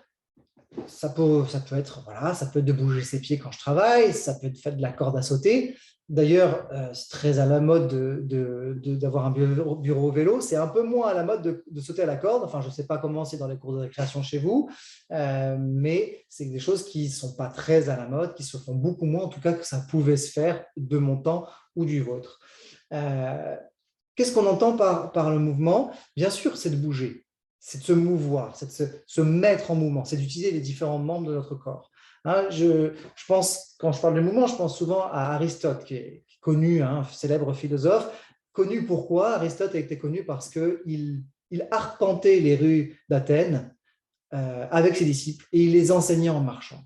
ça peut être de bouger ses pieds quand je travaille, ça peut être faire de la corde à sauter. D'ailleurs, c'est très à la mode d'avoir un bureau vélo. C'est un peu moins à la mode de sauter à la corde. Enfin, je ne sais pas comment c'est dans les cours de récréation chez vous, mais c'est des choses qui ne sont pas très à la mode, qui se font beaucoup moins, en tout cas que ça pouvait se faire de mon temps ou du vôtre. Qu'est-ce qu'on entend par le mouvement? Bien sûr, c'est de bouger, c'est de se mouvoir, c'est de se mettre en mouvement, c'est d'utiliser les différents membres de notre corps. Je pense, quand je parle de mouvement, je pense souvent à Aristote, qui est connu, célèbre philosophe. Connu pourquoi? Aristote a été connu parce qu'il arpentait les rues d'Athènes avec ses disciples et il les enseignait en marchant.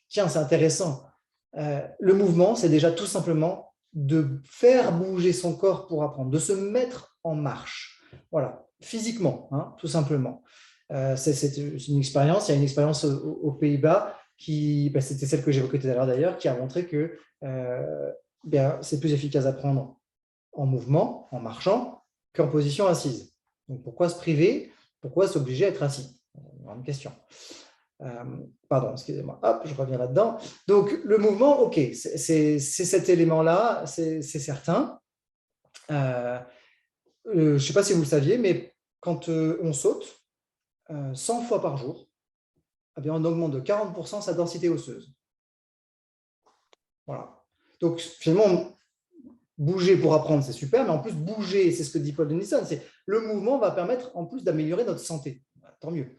Tiens, c'est intéressant. Le mouvement, c'est déjà tout simplement de faire bouger son corps pour apprendre, de se mettre en marche. Voilà, physiquement, tout simplement. C'est une expérience. Il y a une expérience aux Pays-Bas c'était celle que j'évoquais tout à l'heure d'ailleurs, qui a montré que c'est plus efficace d'apprendre en mouvement, en marchant, qu'en position assise. Donc pourquoi se priver? Pourquoi s'obliger à être assis? Grande question. Pardon, excusez-moi. Hop, je reviens là-dedans. Donc, le mouvement, OK, c'est cet élément-là, c'est certain. Je ne sais pas si vous le saviez, mais quand on saute 100 fois par jour, eh bien, on augmente de 40% sa densité osseuse. Voilà. Donc, finalement, bouger pour apprendre, c'est super, mais en plus, bouger, c'est ce que dit Paul Denison, c'est le mouvement va permettre en plus d'améliorer notre santé. Tant mieux.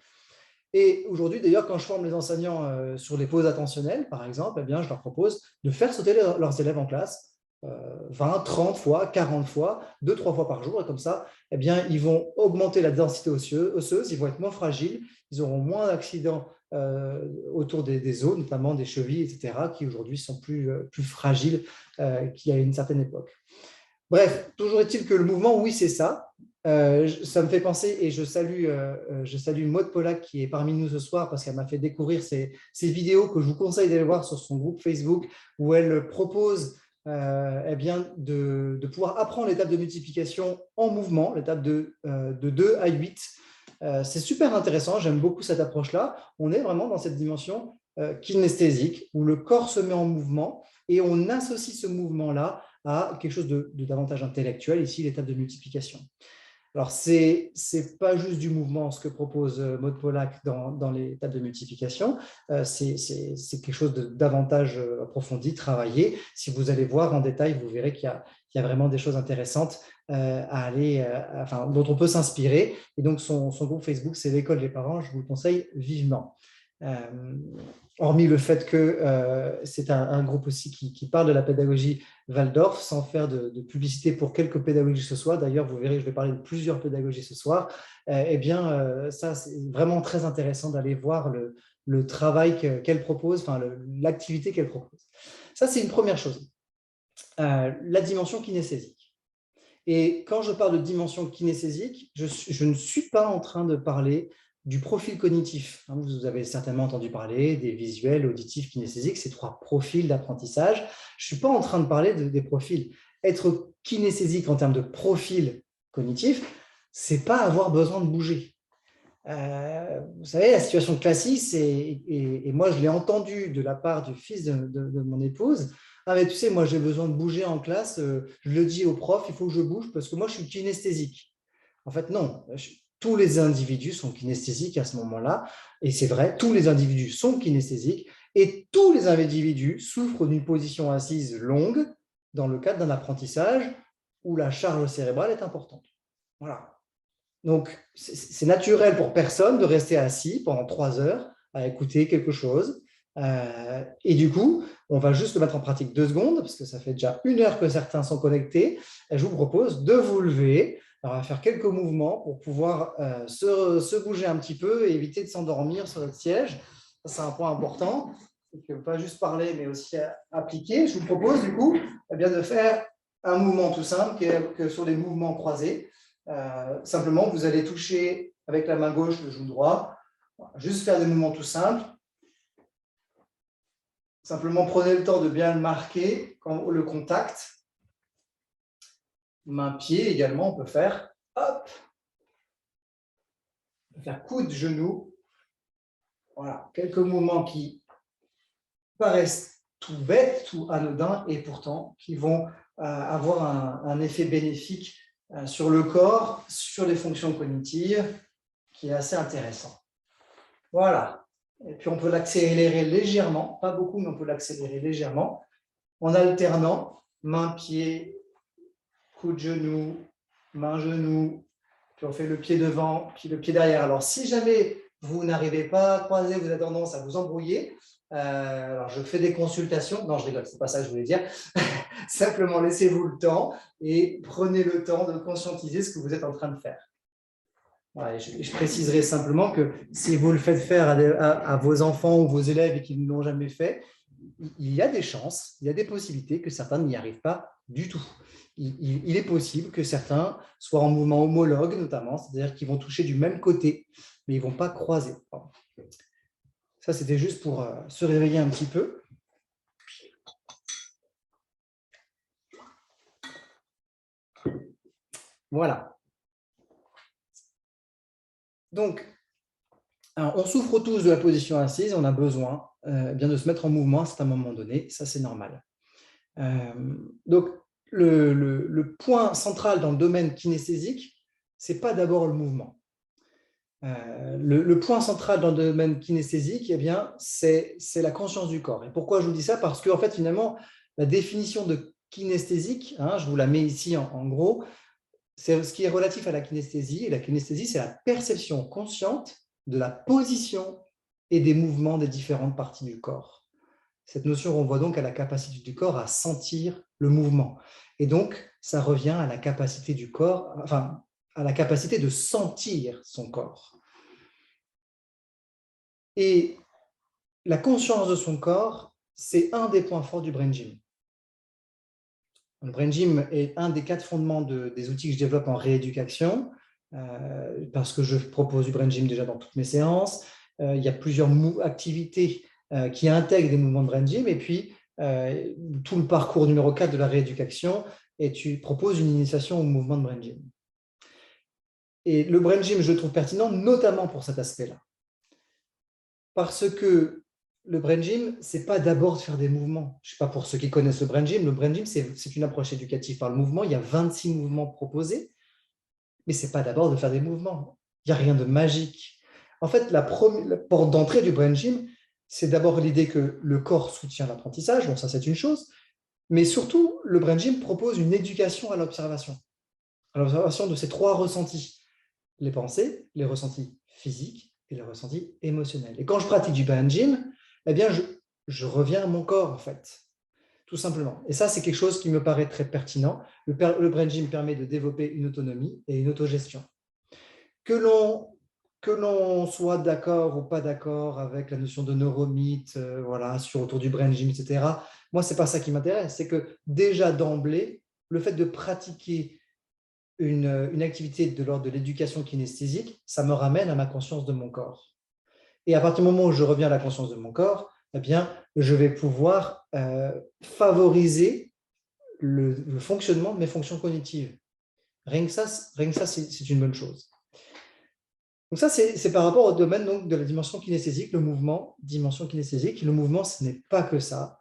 Et aujourd'hui, d'ailleurs, quand je forme les enseignants sur les pauses attentionnelles, par exemple, eh bien, je leur propose de faire sauter leurs élèves en classe 20, 30 fois, 40 fois, 2-3 fois par jour. Et comme ça, eh bien, ils vont augmenter la densité osseuse, ils vont être moins fragiles, ils auront moins d'accidents autour des os, notamment des chevilles, etc., qui aujourd'hui sont plus fragiles qu'il y a une certaine époque. Bref, toujours est-il que le mouvement, oui, c'est ça. Ça me fait penser, et je salue Maud Pollack qui est parmi nous ce soir parce qu'elle m'a fait découvrir ces vidéos que je vous conseille d'aller voir sur son groupe Facebook où elle propose eh bien, de pouvoir apprendre l'étape de multiplication en mouvement, l'étape de 2 à 8. C'est super intéressant, j'aime beaucoup cette approche-là. On est vraiment dans cette dimension kinesthésique où le corps se met en mouvement et on associe ce mouvement-là à quelque chose de davantage intellectuel, ici l'étape de multiplication. Alors, ce n'est pas juste du mouvement ce que propose Maud Pollack dans l'étape de multiplication, c'est quelque chose de davantage approfondi, travaillé. Si vous allez voir en détail, vous verrez qu'il y a vraiment des choses intéressantes à aller, dont on peut s'inspirer. Et donc, son groupe Facebook, c'est l'école des parents, je vous le conseille vivement. Hormis le fait que c'est un groupe aussi qui parle de la pédagogie Waldorf, sans faire de publicité pour quelques pédagogies ce soir. D'ailleurs, vous verrez, je vais parler de plusieurs pédagogies ce soir. Ça, c'est vraiment très intéressant d'aller voir le travail qu'elle propose, l'activité qu'elle propose. Ça, c'est une première chose. La dimension kinesthésique. Et quand je parle de dimension kinesthésique, je ne suis pas en train de parler du profil cognitif. Vous avez certainement entendu parler des visuels, auditifs, kinesthésiques, ces 3 profils d'apprentissage. Je ne suis pas en train de parler des profils. Être kinesthésique en termes de profil cognitif, ce n'est pas avoir besoin de bouger. Vous savez, la situation classique, et moi je l'ai entendu de la part du fils de mon épouse, ah mais tu sais, moi j'ai besoin de bouger en classe, je le dis au prof, il faut que je bouge parce que moi je suis kinesthésique. En fait, non, tous les individus sont kinesthésiques à ce moment-là, et c'est vrai, tous les individus sont kinesthésiques, et tous les individus souffrent d'une position assise longue dans le cadre d'un apprentissage où la charge cérébrale est importante. Voilà. Donc, c'est naturel pour personne de rester assis pendant 3 heures à écouter quelque chose. Et du coup, on va juste le mettre en pratique 2 secondes, parce que ça fait déjà 1 heure que certains sont connectés. Et je vous propose de vous lever. Alors, on va faire quelques mouvements pour pouvoir se bouger un petit peu et éviter de s'endormir sur notre siège. Ça, c'est un point important. Donc, pas juste parler, mais aussi appliquer. Je vous propose du coup de faire un mouvement tout simple que sur les mouvements croisés. Simplement, vous allez toucher avec la main gauche le genou droit. Juste faire des mouvements tout simples. Simplement, prenez le temps de bien le marquer quand le contact. Main-pied également, on peut faire. Hop. On peut faire coude, genou. Voilà, quelques mouvements qui paraissent tout bêtes, tout anodins, et pourtant qui vont avoir un effet bénéfique sur le corps, sur les fonctions cognitives, qui est assez intéressant. Voilà. Et puis, on peut l'accélérer légèrement, pas beaucoup, mais on peut l'accélérer légèrement, en alternant main-pied, coude-genou, main-genou, puis on fait le pied devant, puis le pied derrière. Alors, si jamais vous n'arrivez pas à croiser, vous avez tendance à vous embrouiller, alors je fais des consultations. Non, je rigole, c'est pas ça que je voulais dire. Simplement, laissez-vous le temps et prenez le temps de conscientiser ce que vous êtes en train de faire. Voilà, je préciserai simplement que si vous le faites faire à vos enfants ou vos élèves et qu'ils ne l'ont jamais fait, il y a des chances, il y a des possibilités que certains n'y arrivent pas du tout. Il est possible que certains soient en mouvement homologue, notamment, c'est-à-dire qu'ils vont toucher du même côté, mais ils ne vont pas croiser. Ça, c'était juste pour se réveiller un petit peu. Voilà. Donc, Alors, on souffre tous de la position assise, on a besoin bien de se mettre en mouvement à un moment donné, ça c'est normal. Donc, le point central dans le domaine kinesthésique, ce n'est pas d'abord le mouvement. Le point central dans le domaine kinesthésique, eh bien, c'est la conscience du corps. Et pourquoi je vous dis ça? Parce que, en fait, finalement, la définition de kinesthésique, je vous la mets ici en gros, c'est ce qui est relatif à la kinesthésie. Et la kinesthésie, c'est la perception consciente de la position et des mouvements des différentes parties du corps. Cette notion renvoie donc à la capacité du corps à sentir le mouvement. Et donc, ça revient à la capacité du corps, enfin, à la capacité de sentir son corps. Et la conscience de son corps, c'est un des points forts du Brain Gym. Le Brain Gym est un des 4 fondements des outils que je développe en rééducation, parce que je propose du Brain Gym déjà dans toutes mes séances. Il y a plusieurs activités qui intègrent des mouvements de Brain Gym, et puis tout le parcours numéro 4 de la rééducation, et tu proposes une initiation au mouvement de Brain Gym. Et le Brain Gym, je le trouve pertinent, notamment pour cet aspect-là. Parce que le Brain Gym, ce n'est pas d'abord de faire des mouvements. Je ne sais pas pour ceux qui connaissent le Brain Gym, c'est une approche éducative par le mouvement. Il y a 26 mouvements proposés, mais ce n'est pas d'abord de faire des mouvements. Il n'y a rien de magique. En fait, la porte d'entrée du Brain Gym, c'est d'abord l'idée que le corps soutient l'apprentissage. Bon, ça, c'est une chose. Mais surtout, le Brain Gym propose une éducation à l'observation de ces 3 ressentis. Les pensées, les ressentis physiques et les ressentis émotionnels. Et quand je pratique du Brain Gym, eh bien, je reviens à mon corps, en fait, tout simplement. Et ça, c'est quelque chose qui me paraît très pertinent. Le Brain Gym permet de développer une autonomie et une autogestion. Que l'on soit d'accord ou pas d'accord avec la notion de neuromythe, autour du Brain Gym, etc., moi, ce n'est pas ça qui m'intéresse. C'est que déjà d'emblée, le fait de pratiquer une activité de l'ordre de l'éducation kinesthésique, ça me ramène à ma conscience de mon corps. Et à partir du moment où je reviens à la conscience de mon corps, eh bien, je vais pouvoir favoriser le fonctionnement de mes fonctions cognitives. Rien que ça, c'est une bonne chose. Donc ça, c'est par rapport au domaine donc, de la dimension kinesthésique, le mouvement, dimension kinesthésique. Le mouvement, ce n'est pas que ça.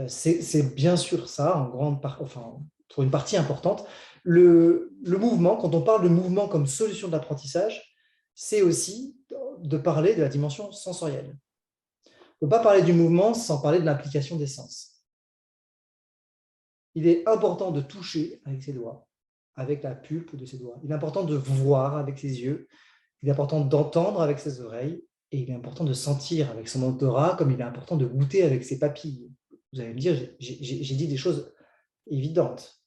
C'est bien sûr ça, en grande pour une partie importante. Le mouvement, quand on parle de mouvement comme solution d'apprentissage, c'est aussi de parler de la dimension sensorielle. On ne peut pas parler du mouvement sans parler de l'implication des sens. Il est important de toucher avec ses doigts, avec la pulpe de ses doigts. Il est important de voir avec ses yeux. Il est important d'entendre avec ses oreilles. Et il est important de sentir avec son odorat, comme il est important de goûter avec ses papilles. Vous allez me dire, j'ai dit des choses évidentes.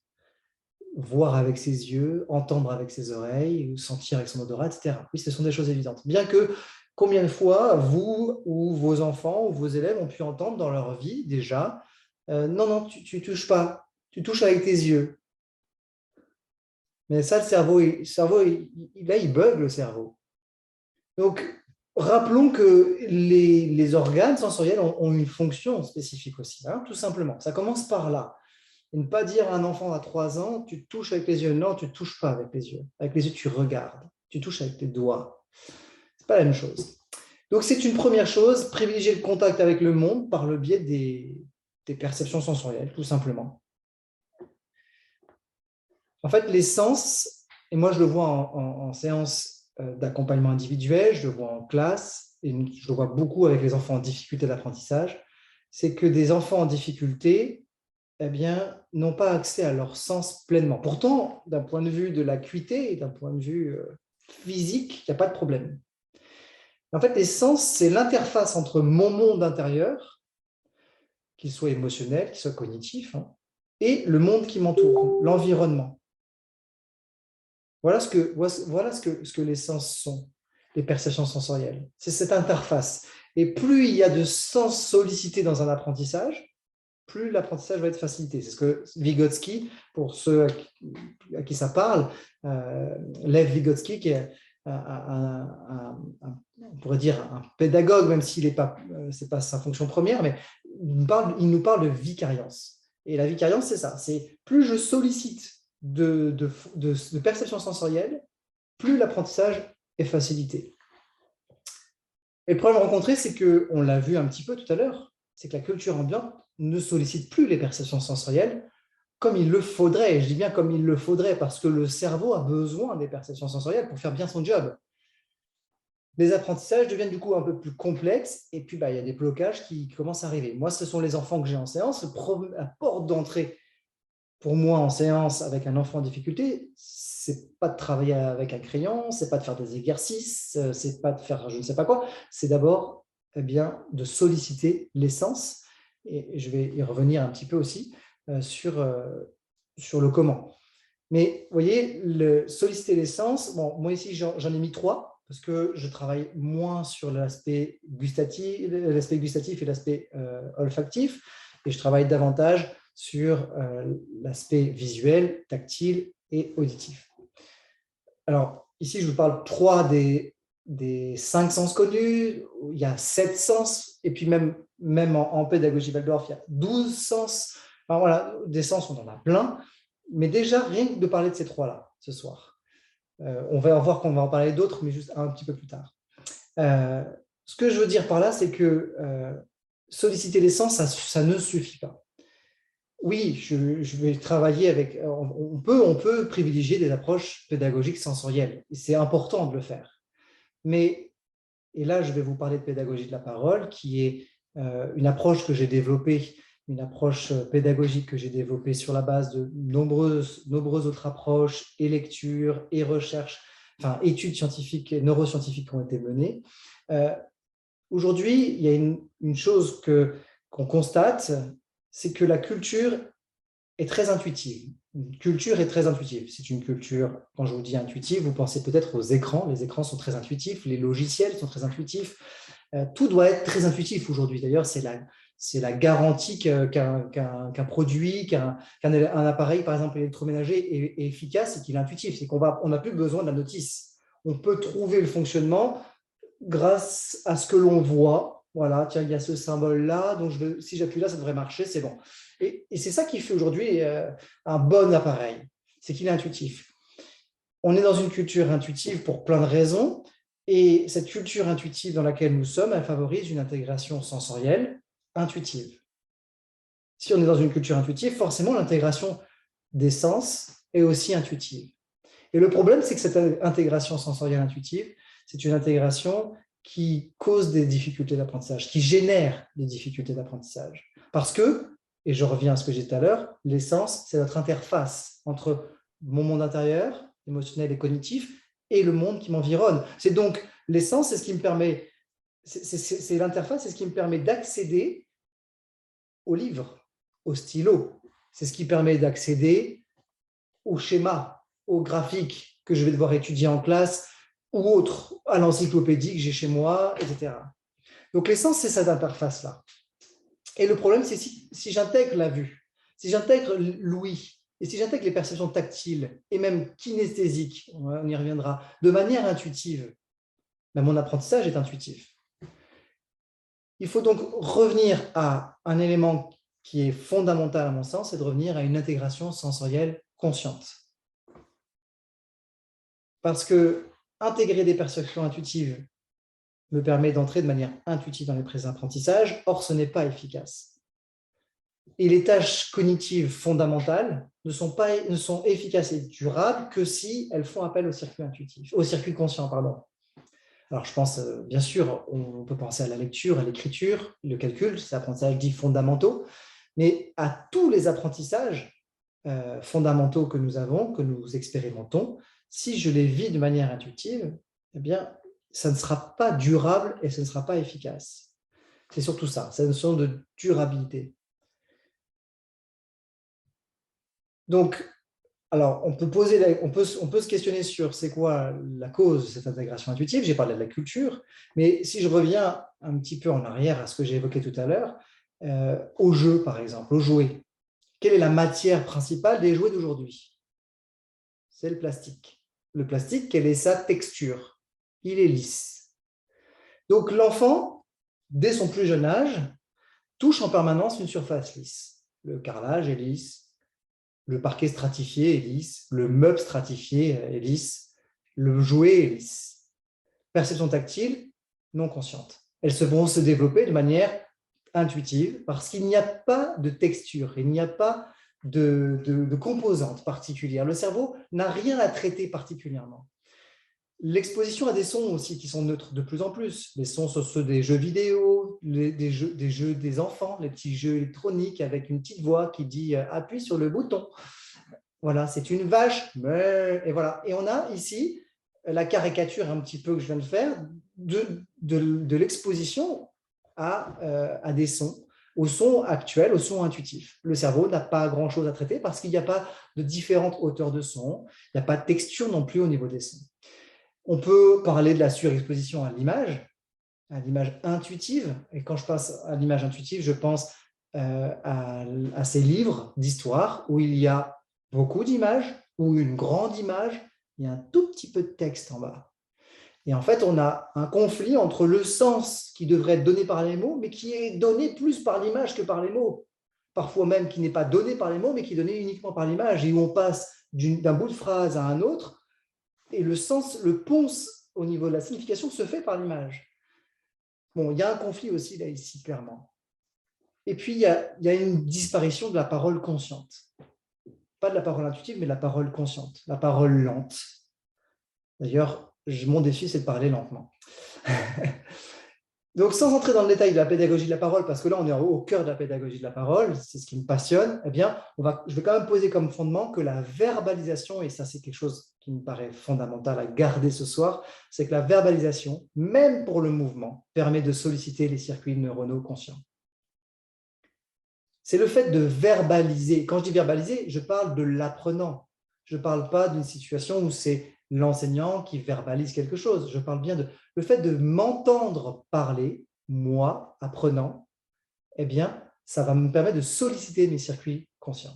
Voir avec ses yeux, entendre avec ses oreilles, sentir avec son odorat, etc. Oui, ce sont des choses évidentes. Bien que, combien de fois, vous ou vos enfants ou vos élèves ont pu entendre dans leur vie déjà, non, tu ne touches pas, tu touches avec tes yeux. Mais ça, le cerveau il bug le cerveau. Donc, rappelons que les organes sensoriels ont une fonction spécifique aussi, tout simplement. Ça commence par là. Et ne pas dire à un enfant à 3 ans, tu touches avec les yeux. Non, tu ne touches pas avec les yeux. Avec les yeux, tu regardes. Tu touches avec tes doigts. Ce n'est pas la même chose. Donc, c'est une première chose, privilégier le contact avec le monde par le biais des perceptions sensorielles, tout simplement. En fait, les sens, et moi je le vois en séance d'accompagnement individuel, je le vois en classe, et je le vois beaucoup avec les enfants en difficulté d'apprentissage, c'est que des enfants en difficulté n'ont pas accès à leurs sens pleinement. Pourtant, d'un point de vue de l'acuité et d'un point de vue physique, il n'y a pas de problème. En fait, les sens, c'est l'interface entre mon monde intérieur, qu'il soit émotionnel, qu'il soit cognitif, et le monde qui m'entoure, l'environnement. Voilà ce que les sens sont, les perceptions sensorielles. C'est cette interface. Et plus il y a de sens sollicités dans un apprentissage, plus l'apprentissage va être facilité. C'est ce que Vygotsky, pour ceux à qui ça parle, Lev Vygotsky, qui est on pourrait dire un pédagogue, même s'il n'est pas, c'est pas sa fonction première, mais il nous parle de vicariance. Et la vicariance, c'est ça. C'est plus je sollicite de perception sensorielle, plus l'apprentissage est facilité. Et le problème rencontré, c'est qu'on l'a vu un petit peu tout à l'heure, c'est que la culture ambiante ne sollicite plus les perceptions sensorielles comme il le faudrait. Et je dis bien comme il le faudrait parce que le cerveau a besoin des perceptions sensorielles pour faire bien son job. Les apprentissages deviennent du coup un peu plus complexes et puis il y a des blocages qui commencent à arriver. Moi, ce sont les enfants que j'ai en séance. La porte d'entrée pour moi en séance avec un enfant en difficulté, c'est pas de travailler avec un crayon, c'est pas de faire des exercices, c'est pas de faire je ne sais pas quoi. C'est d'abord de solliciter l'essence et je vais y revenir un petit peu aussi sur le comment. Mais vous voyez, solliciter l'essence, bon, moi ici j'en ai mis 3 parce que je travaille moins sur l'aspect gustatif et l'aspect olfactif et je travaille davantage sur l'aspect visuel, tactile et auditif. Alors ici je vous parle 3 des 5 sens connus, il y a 7 sens et puis même en pédagogie Waldorf, il y a 12 sens. Enfin, voilà, des sens, on en a plein. Mais déjà, rien que de parler de ces 3-là ce soir. On va voir qu'on va en parler d'autres, mais juste un petit peu plus tard. Ce que je veux dire par là, c'est que solliciter les sens, ça ne suffit pas. Oui, je vais travailler avec… On peut privilégier des approches pédagogiques sensorielles. Et c'est important de le faire. Mais, et là, je vais vous parler de pédagogie de la parole, qui est une approche que j'ai développée, une approche pédagogique que j'ai développée sur la base de nombreuses autres approches et lectures et recherches, enfin études scientifiques et neuroscientifiques qui ont été menées. Aujourd'hui, il y a une chose qu'on constate, c'est que la culture est très intuitive. Une culture est très intuitive. C'est une culture, quand je vous dis intuitive, vous pensez peut-être aux écrans. Les écrans sont très intuitifs, les logiciels sont très intuitifs. Tout doit être très intuitif aujourd'hui. D'ailleurs, c'est la garantie qu'un produit, qu'un appareil, par exemple électroménager, est efficace et qu'il est intuitif. C'est qu'on n'a plus besoin de la notice. On peut trouver le fonctionnement grâce à ce que l'on voit. Voilà, tiens, il y a ce symbole-là, donc si j'appuie là, ça devrait marcher, c'est bon. Et c'est ça qui fait aujourd'hui un bon appareil, c'est qu'il est intuitif. On est dans une culture intuitive pour plein de raisons, et cette culture intuitive dans laquelle nous sommes, elle favorise une intégration sensorielle intuitive. Si on est dans une culture intuitive, forcément, l'intégration des sens est aussi intuitive. Et le problème, c'est que cette intégration sensorielle intuitive, c'est une intégration qui cause des difficultés d'apprentissage, qui génère des difficultés d'apprentissage. Parce que, et je reviens à ce que j'ai dit tout à l'heure, l'essence, c'est notre interface entre mon monde intérieur, émotionnel et cognitif, et le monde qui m'environne. C'est donc l'essence, c'est ce qui me permet, c'est l'interface, c'est ce qui me permet d'accéder au livre, au stylo. C'est ce qui permet d'accéder au schéma, au graphique que je vais devoir étudier en classe ou autre, à l'encyclopédie que j'ai chez moi, etc. Donc l'essence, c'est cette interface-là. Et le problème, c'est si j'intègre la vue, si j'intègre l'ouïe, et si j'intègre les perceptions tactiles et même kinesthésiques, on y reviendra, de manière intuitive, mon apprentissage est intuitif. Il faut donc revenir à un élément qui est fondamental à mon sens, c'est de revenir à une intégration sensorielle consciente. Parce que intégrer des perceptions intuitives me permet d'entrer de manière intuitive dans les pré-apprentissages, or ce n'est pas efficace. Et les tâches cognitives fondamentales ne sont efficaces et durables que si elles font appel au circuit conscient. Alors je pense, bien sûr, on peut penser à la lecture, à l'écriture, le calcul, c'est apprentissages dits fondamentaux, mais à tous les apprentissages fondamentaux que nous avons, que nous expérimentons, si je les vis de manière intuitive, eh bien, ça ne sera pas durable et ce ne sera pas efficace. C'est surtout ça, c'est une notion de durabilité. Donc, alors, on peut se questionner sur c'est quoi la cause de cette intégration intuitive. J'ai parlé de la culture, mais si je reviens un petit peu en arrière à ce que j'ai évoqué tout à l'heure, aux jeux, par exemple, aux jouets. Quelle est la matière principale des jouets d'aujourd'hui? C'est le plastique. Le plastique, quelle est sa texture? Il est lisse. Donc, l'enfant, dès son plus jeune âge, touche en permanence une surface lisse. Le carrelage est lisse. Le parquet stratifié est lisse, le meuble stratifié est lisse, le jouet est lisse. Perception tactile, non conscientes. Elles vont se développer de manière intuitive parce qu'il n'y a pas de texture, il n'y a pas de composantes particulières. Le cerveau n'a rien à traiter particulièrement. L'exposition à des sons aussi qui sont neutres de plus en plus. Les sons sont ceux des jeux vidéo, des jeux des enfants, les petits jeux électroniques avec une petite voix qui dit « appuie sur le bouton ». Voilà, c'est une vache. Et voilà. Et on a ici la caricature un petit peu que je viens de faire de l'exposition à des sons, aux sons actuels, aux sons intuitifs. Le cerveau n'a pas grand-chose à traiter parce qu'il n'y a pas de différentes hauteurs de son, il n'y a pas de texture non plus au niveau des sons. On peut parler de la surexposition à l'image intuitive. Et quand je passe à l'image intuitive, je pense à ces livres d'histoire où il y a beaucoup d'images, ou une grande image, il y a un tout petit peu de texte en bas. Et en fait, on a un conflit entre le sens qui devrait être donné par les mots, mais qui est donné plus par l'image que par les mots. Parfois même qui n'est pas donné par les mots, mais qui est donné uniquement par l'image, et où on passe d'un bout de phrase à un autre, et le sens, le ponce au niveau de la signification se fait par l'image. Bon, il y a un conflit aussi là, ici, clairement. Et puis, il y a une disparition de la parole consciente. Pas de la parole intuitive, mais de la parole consciente, la parole lente. D'ailleurs, mon défi, c'est de parler lentement. Donc, sans entrer dans le détail de la pédagogie de la parole, parce que là, on est au cœur de la pédagogie de la parole, c'est ce qui me passionne, eh bien, je vais quand même poser comme fondement que la verbalisation, et ça, c'est quelque chose qui me paraît fondamental à garder ce soir, c'est que la verbalisation, même pour le mouvement, permet de solliciter les circuits neuronaux conscients. C'est le fait de verbaliser. Quand je dis verbaliser, je parle de l'apprenant. Je ne parle pas d'une situation où c'est l'enseignant qui verbalise quelque chose. Je parle bien de le fait de m'entendre parler, moi, apprenant, eh bien, ça va me permettre de solliciter mes circuits conscients.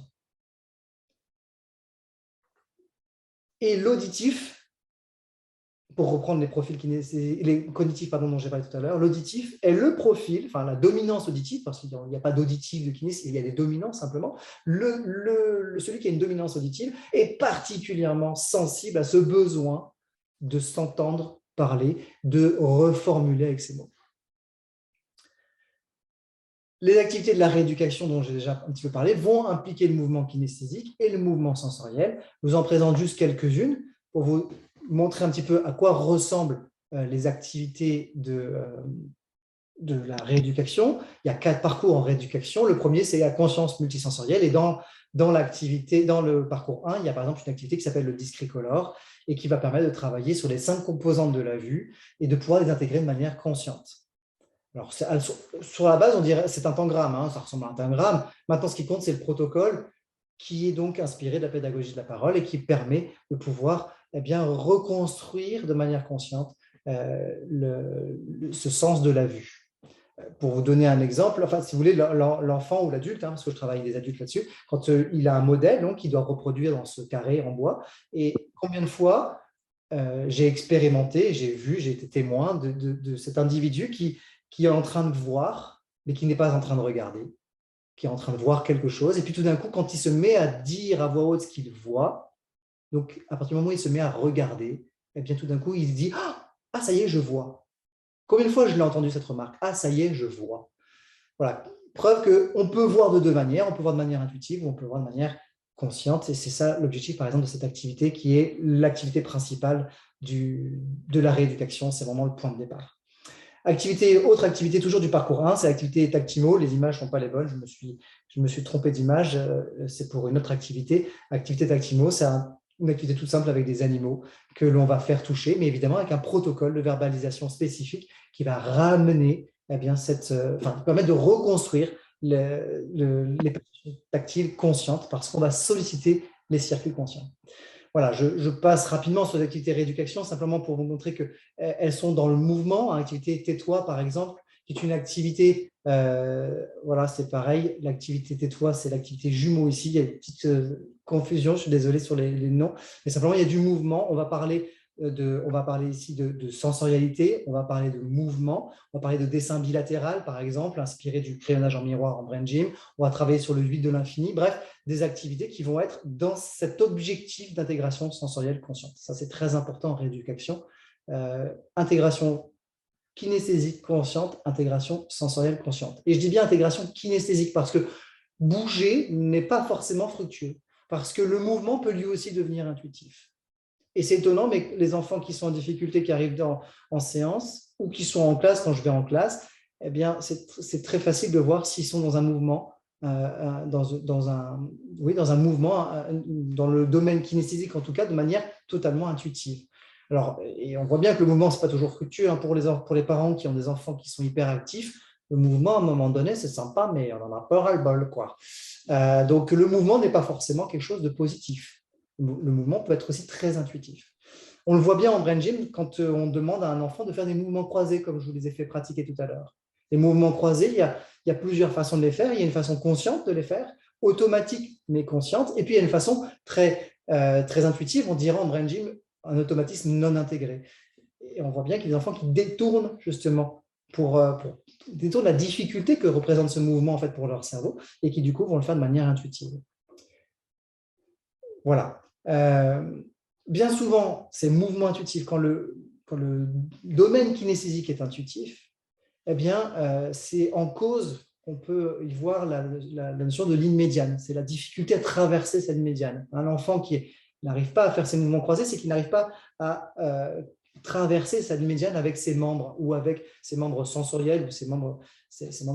Et l'auditif, pour reprendre les profils les cognitifs dont j'ai parlé tout à l'heure, l'auditif est le profil, enfin la dominance auditive, parce qu'il n'y a pas d'auditif de kinésie, il y a des dominances simplement. Celui qui a une dominance auditive est particulièrement sensible à ce besoin de s'entendre parler, de reformuler avec ses mots. Les activités de la rééducation dont j'ai déjà un petit peu parlé vont impliquer le mouvement kinesthésique et le mouvement sensoriel. Je vous en présente juste quelques-unes pour vous montrer un petit peu à quoi ressemblent les activités de la rééducation. Il y a 4 parcours en rééducation. Le premier, c'est la conscience multisensorielle. Et dans le parcours 1, il y a par exemple une activité qui s'appelle le discricolore et qui va permettre de travailler sur les 5 composantes de la vue et de pouvoir les intégrer de manière consciente. Alors, sur la base, on dirait c'est un tangramme, ça ressemble à un tangramme. Maintenant, ce qui compte, c'est le protocole qui est donc inspiré de la pédagogie de la parole et qui permet de pouvoir reconstruire de manière consciente ce sens de la vue. Pour vous donner un exemple, enfin, si vous voulez, l'enfant ou l'adulte, parce que je travaille avec des adultes là-dessus, quand il a un modèle qu'il doit reproduire dans ce carré en bois, et combien de fois j'ai expérimenté, j'ai été témoin de cet individu qui est en train de voir, mais qui n'est pas en train de regarder, qui est en train de voir quelque chose, et puis tout d'un coup, quand il se met à dire à voix haute ce qu'il voit, donc à partir du moment où il se met à regarder, et bien tout d'un coup, il se dit « Ah, ça y est, je vois ». Combien de fois je l'ai entendu cette remarque ? « Ah, ça y est, je vois ». Voilà, preuve qu'on peut voir de deux manières, on peut voir de manière intuitive ou on peut voir de manière consciente, et c'est ça l'objectif, par exemple, de cette activité qui est l'activité principale de la rééducation, c'est vraiment le point de départ. Autre activité toujours du parcours 1, c'est l'activité Tactimo. Les images ne sont pas les bonnes, je me suis trompé d'image, c'est pour une autre activité. Activité Tactimo, c'est une activité toute simple avec des animaux que l'on va faire toucher, mais évidemment avec un protocole de verbalisation spécifique qui va ramener, permettre de reconstruire les perceptions tactiles conscientes parce qu'on va solliciter les circuits conscients. Voilà, je passe rapidement sur les activités rééducation, simplement pour vous montrer qu'elles sont dans le mouvement. L'activité Tais-toi, par exemple, qui est une activité, voilà, c'est pareil, l'activité Tais-toi, c'est l'activité jumeau ici. Il y a une petite confusion, je suis désolé sur les noms, mais simplement, il y a du mouvement. On va parler ici de sensorialité, on va parler de mouvement, on va parler de dessin bilatéral, par exemple, inspiré du crayonnage en miroir en brain gym. On va travailler sur le vide de l'infini. Bref, des activités qui vont être dans cet objectif d'intégration sensorielle consciente. Ça, c'est très important en rééducation. Intégration kinesthésique consciente, intégration sensorielle consciente. Et je dis bien intégration kinesthésique parce que bouger n'est pas forcément fructueux, parce que le mouvement peut lui aussi devenir intuitif. Et c'est étonnant, mais les enfants qui sont en difficulté, qui arrivent en séance ou qui sont en classe, quand je vais en classe, eh bien, c'est très facile de voir s'ils sont dans un mouvement, dans un mouvement, dans le domaine kinesthésique, en tout cas, de manière totalement intuitive. Alors, et on voit bien que le mouvement, ce n'est pas toujours fructueux, hein, pour les parents qui ont des enfants qui sont hyperactifs. Le mouvement, à un moment donné, c'est sympa, mais on en a peur à le bol, quoi. Donc, le mouvement n'est pas forcément quelque chose de positif. Le mouvement peut être aussi très intuitif. On le voit bien en Brain Gym quand on demande à un enfant de faire des mouvements croisés, comme je vous les ai fait pratiquer tout à l'heure. Les mouvements croisés, il y a plusieurs façons de les faire. Il y a une façon consciente de les faire, automatique mais consciente, et puis il y a une façon très intuitive, on dirait en Brain Gym, un automatisme non intégré. Et on voit bien qu'il y a des enfants qui détournent justement pour détournent la difficulté que représente ce mouvement en fait pour leur cerveau et qui du coup vont le faire de manière intuitive. Voilà. Bien souvent, ces mouvements intuitifs, quand le domaine kinesthésique est intuitif, eh bien, c'est en cause qu'on peut y voir la notion de ligne médiane. C'est la difficulté à traverser cette ligne médiane. Un enfant qui n'arrive pas à faire ses mouvements croisés, c'est qu'il n'arrive pas à traverser sa ligne médiane avec ses membres ou avec ses membres sensoriels ou ses membres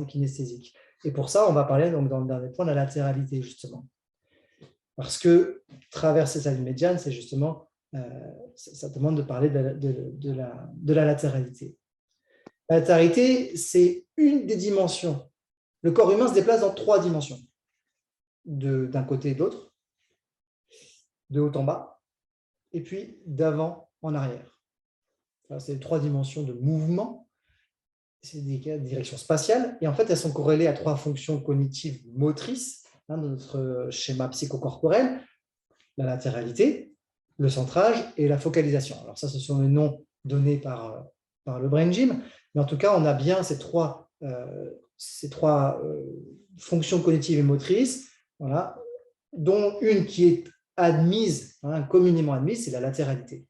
kinesthésiques. Et pour ça, on va parler donc, dans le dernier point de la latéralité, justement. Parce que traverser sa ligne médiane, c'est justement, ça demande de parler de la latéralité. La latéralité, c'est une des dimensions. Le corps humain se déplace dans 3 dimensions, d'un côté et de l'autre, de haut en bas, et puis d'avant en arrière. C'est les 3 dimensions de mouvement, c'est des directions spatiales, et en fait, elles sont corrélées à 3 fonctions cognitives motrices dans notre schéma psychocorporel, la latéralité, le centrage et la focalisation. Alors ça, ce sont les noms donnés par le Brain Gym, mais en tout cas, on a bien ces trois fonctions cognitives et motrices, voilà, dont une qui est admise, communément admise, c'est la latéralité.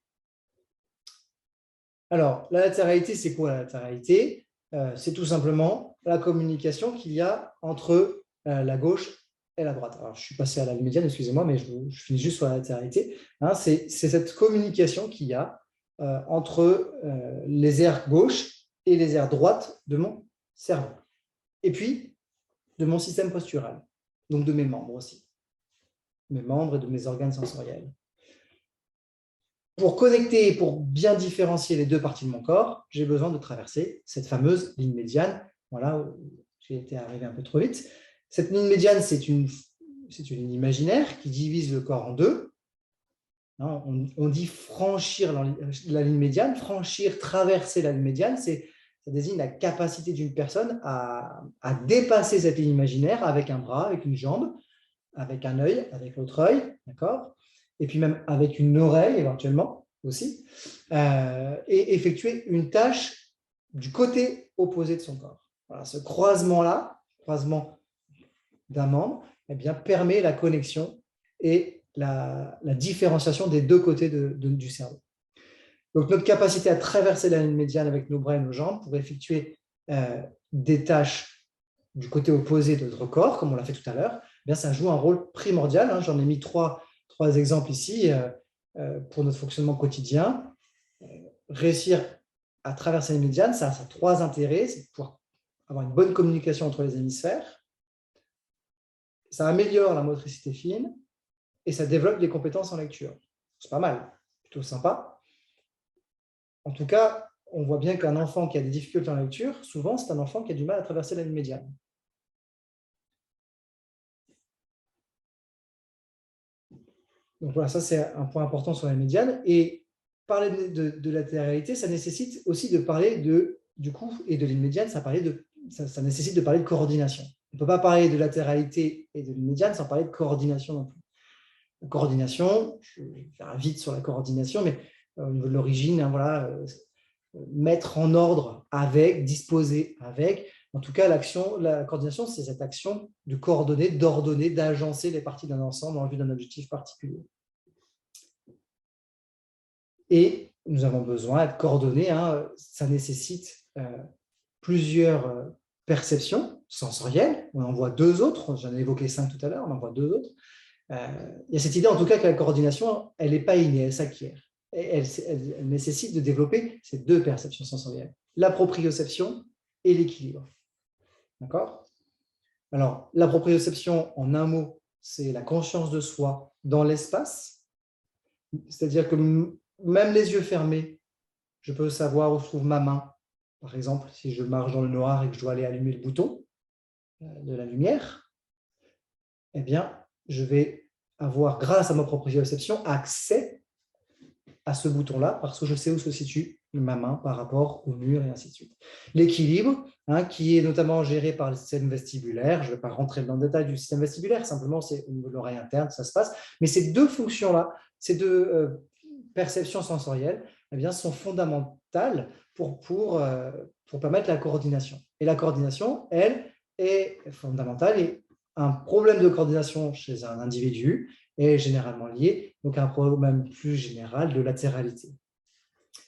Alors, la latéralité, c'est quoi la latéralité? C'est tout simplement la communication qu'il y a entre la gauche et la droite. Alors, je suis passé à la ligne médiane, excusez-moi, mais je finis juste sur la latéralité. C'est cette communication qu'il y a entre les aires gauche et les aires droite de mon cerveau. Et puis, de mon système postural, donc de mes membres aussi. Mes membres et de mes organes sensoriels. Pour connecter et pour bien différencier les 2 parties de mon corps, j'ai besoin de traverser cette fameuse ligne médiane. Voilà, j'ai été arrivé un peu trop vite. Cette ligne médiane, c'est une ligne imaginaire qui divise le corps en 2. On dit franchir la ligne médiane, traverser la ligne médiane, ça désigne la capacité d'une personne à dépasser cette ligne imaginaire avec un bras, avec une jambe, avec un œil, avec l'autre œil, d'accord ? Et puis même avec une oreille éventuellement aussi, et effectuer une tâche du côté opposé de son corps. Voilà, ce croisement-là, croisement d'un membre, eh bien, permet la connexion et la différenciation des 2 côtés du cerveau. Donc, notre capacité à traverser la ligne médiane avec nos bras et nos jambes pour effectuer des tâches du côté opposé de notre corps, comme on l'a fait tout à l'heure, eh bien, ça joue un rôle primordial. J'en ai mis 3 exemples ici pour notre fonctionnement quotidien. Réussir à traverser la ligne médiane, ça a 3 intérêts. C'est de pouvoir avoir une bonne communication entre les hémisphères, ça améliore la motricité fine et ça développe les compétences en lecture. C'est pas mal, plutôt sympa. En tout cas, on voit bien qu'un enfant qui a des difficultés en lecture, souvent, c'est un enfant qui a du mal à traverser la ligne médiane. Donc voilà, ça c'est un point important sur la médiane. Et parler de latéralité, ça nécessite aussi de parler du coup, et de ligne médiane, ça nécessite de parler de coordination. On ne peut pas parler de latéralité et de ligne médiane sans parler de coordination non plus. La coordination, je vais faire vite sur la coordination, mais au niveau de l'origine, mettre en ordre avec, disposer avec. En tout cas, la coordination, c'est cette action de coordonner, d'ordonner, d'agencer les parties d'un ensemble en vue d'un objectif particulier. Et nous avons besoin d'être coordonnés. Ça nécessite plusieurs perceptions sensorielles. On en voit 2 autres, j'en ai évoqué 5 tout à l'heure, on en voit 2 autres. Il y a cette idée en tout cas que la coordination, elle n'est pas innée, elle s'acquiert. Elle nécessite de développer ces 2 perceptions sensorielles, la proprioception et l'équilibre. D'accord? Alors, la proprioception, en un mot, c'est la conscience de soi dans l'espace. C'est-à-dire que même les yeux fermés, je peux savoir où se trouve ma main. Par exemple, si je marche dans le noir et que je dois aller allumer le bouton de la lumière, eh bien, je vais avoir, grâce à ma proprioception, accès à ce bouton-là parce que je sais où se situe ma main par rapport au mur et ainsi de suite. L'équilibre, qui est notamment géré par le système vestibulaire, je ne vais pas rentrer dans le détail du système vestibulaire, simplement c'est au niveau de l'oreille interne, ça se passe, mais ces 2 fonctions-là, ces 2 perceptions sensorielles, eh bien, sont fondamentales pour permettre la coordination. Et la coordination, elle, est fondamentale et un problème de coordination chez un individu est généralement lié donc à un problème plus général de latéralité.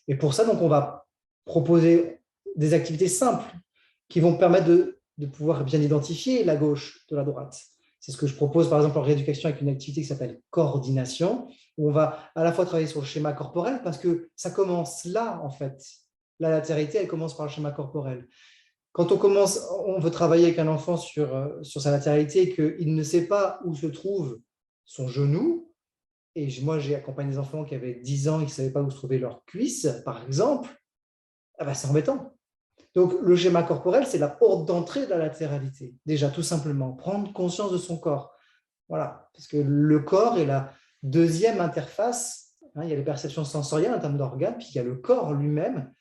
Et pour ça, donc, on va proposer des activités simples qui vont permettre de pouvoir bien identifier la gauche de la droite. C'est ce que je propose, par exemple, en rééducation avec une activité qui s'appelle coordination, où on va à la fois travailler sur le schéma corporel, parce que ça commence là, en fait. La latéralité, elle commence par le schéma corporel. Quand on veut travailler avec un enfant sur sa latéralité et qu'il ne sait pas où se trouve son genou, et moi j'ai accompagné des enfants qui avaient 10 ans et qui ne savaient pas où se trouvait leur cuisse, par exemple, c'est embêtant. Donc le schéma corporel, c'est la porte d'entrée de la latéralité. Déjà, tout simplement, prendre conscience de son corps. Voilà, parce que le corps est la 2e interface. Il y a les perceptions sensorielles en termes d'organes, puis il y a le corps lui-même,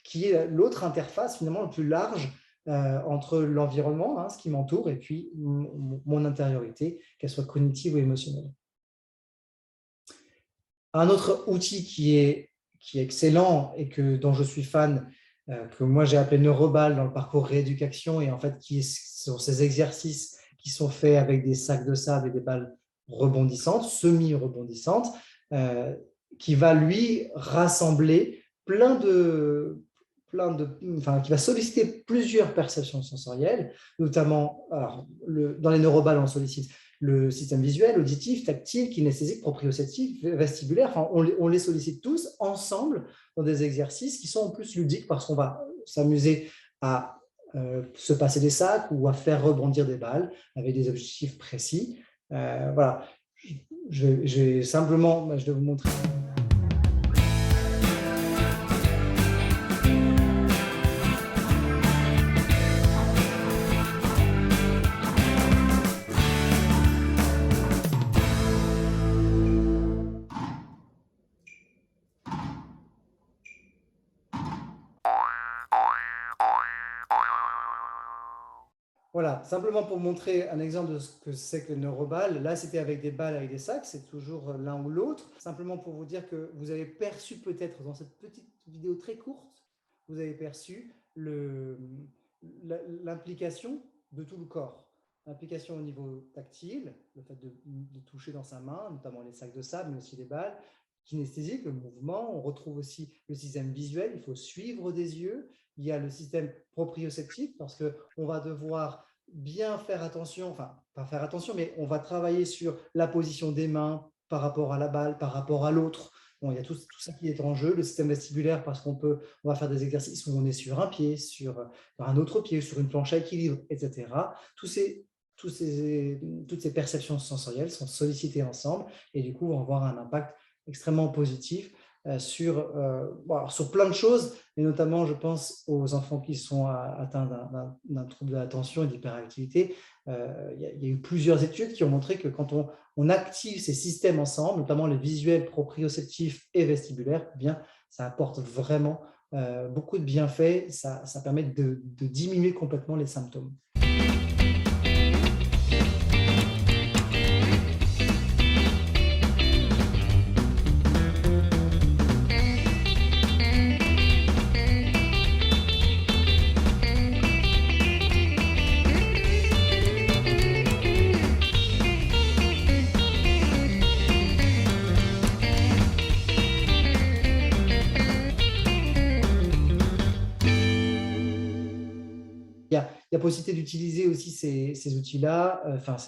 qui est l'autre interface finalement le plus large entre l'environnement, ce qui m'entoure, et puis mon intériorité, qu'elle soit cognitive ou émotionnelle. Un autre outil qui est excellent et dont je suis fan, que moi j'ai appelé Neuroball dans le parcours rééducation, et en fait qui sont ces exercices qui sont faits avec des sacs de sable et des balles rebondissantes, semi-rebondissantes, qui va lui rassembler qui va solliciter plusieurs perceptions sensorielles, notamment, dans les neuroballes, on sollicite le système visuel, auditif, tactile, kinesthésique, proprioceptif, vestibulaire. Enfin, on les sollicite tous ensemble dans des exercices qui sont en plus ludiques parce qu'on va s'amuser à se passer des sacs ou à faire rebondir des balles avec des objectifs précis. Voilà, je vais vous montrer. Voilà, simplement pour montrer un exemple de ce que c'est que le neuroball. Là, c'était avec des balles, avec des sacs, c'est toujours l'un ou l'autre. Simplement pour vous dire que vous avez perçu peut-être dans cette petite vidéo très courte, vous avez perçu l'implication de tout le corps. L'implication au niveau tactile, le fait de toucher dans sa main, notamment les sacs de sable, mais aussi les balles. Kinesthésique, le mouvement. On retrouve aussi le système visuel, il faut suivre des yeux. Il y a le système proprioceptif parce qu'on va devoir bien faire attention, enfin, pas faire attention, mais on va travailler sur la position des mains par rapport à la balle, par rapport à l'autre. Bon, il y a tout ça qui est en jeu. Le système vestibulaire parce on va faire des exercices où on est sur un pied, sur un autre pied, sur une planche à équilibre, etc. Toutes ces perceptions sensorielles sont sollicitées ensemble et du coup vont avoir un impact extrêmement positif sur plein de choses, et notamment, je pense, aux enfants qui sont atteints d'un trouble de l'attention et d'hyperactivité. Il y a eu plusieurs études qui ont montré que quand on active ces systèmes ensemble, notamment les visuels, proprioceptifs et vestibulaires, eh bien, ça apporte vraiment beaucoup de bienfaits. Ça permet de diminuer complètement les symptômes. la possibilité d'utiliser aussi ces outils-là, faire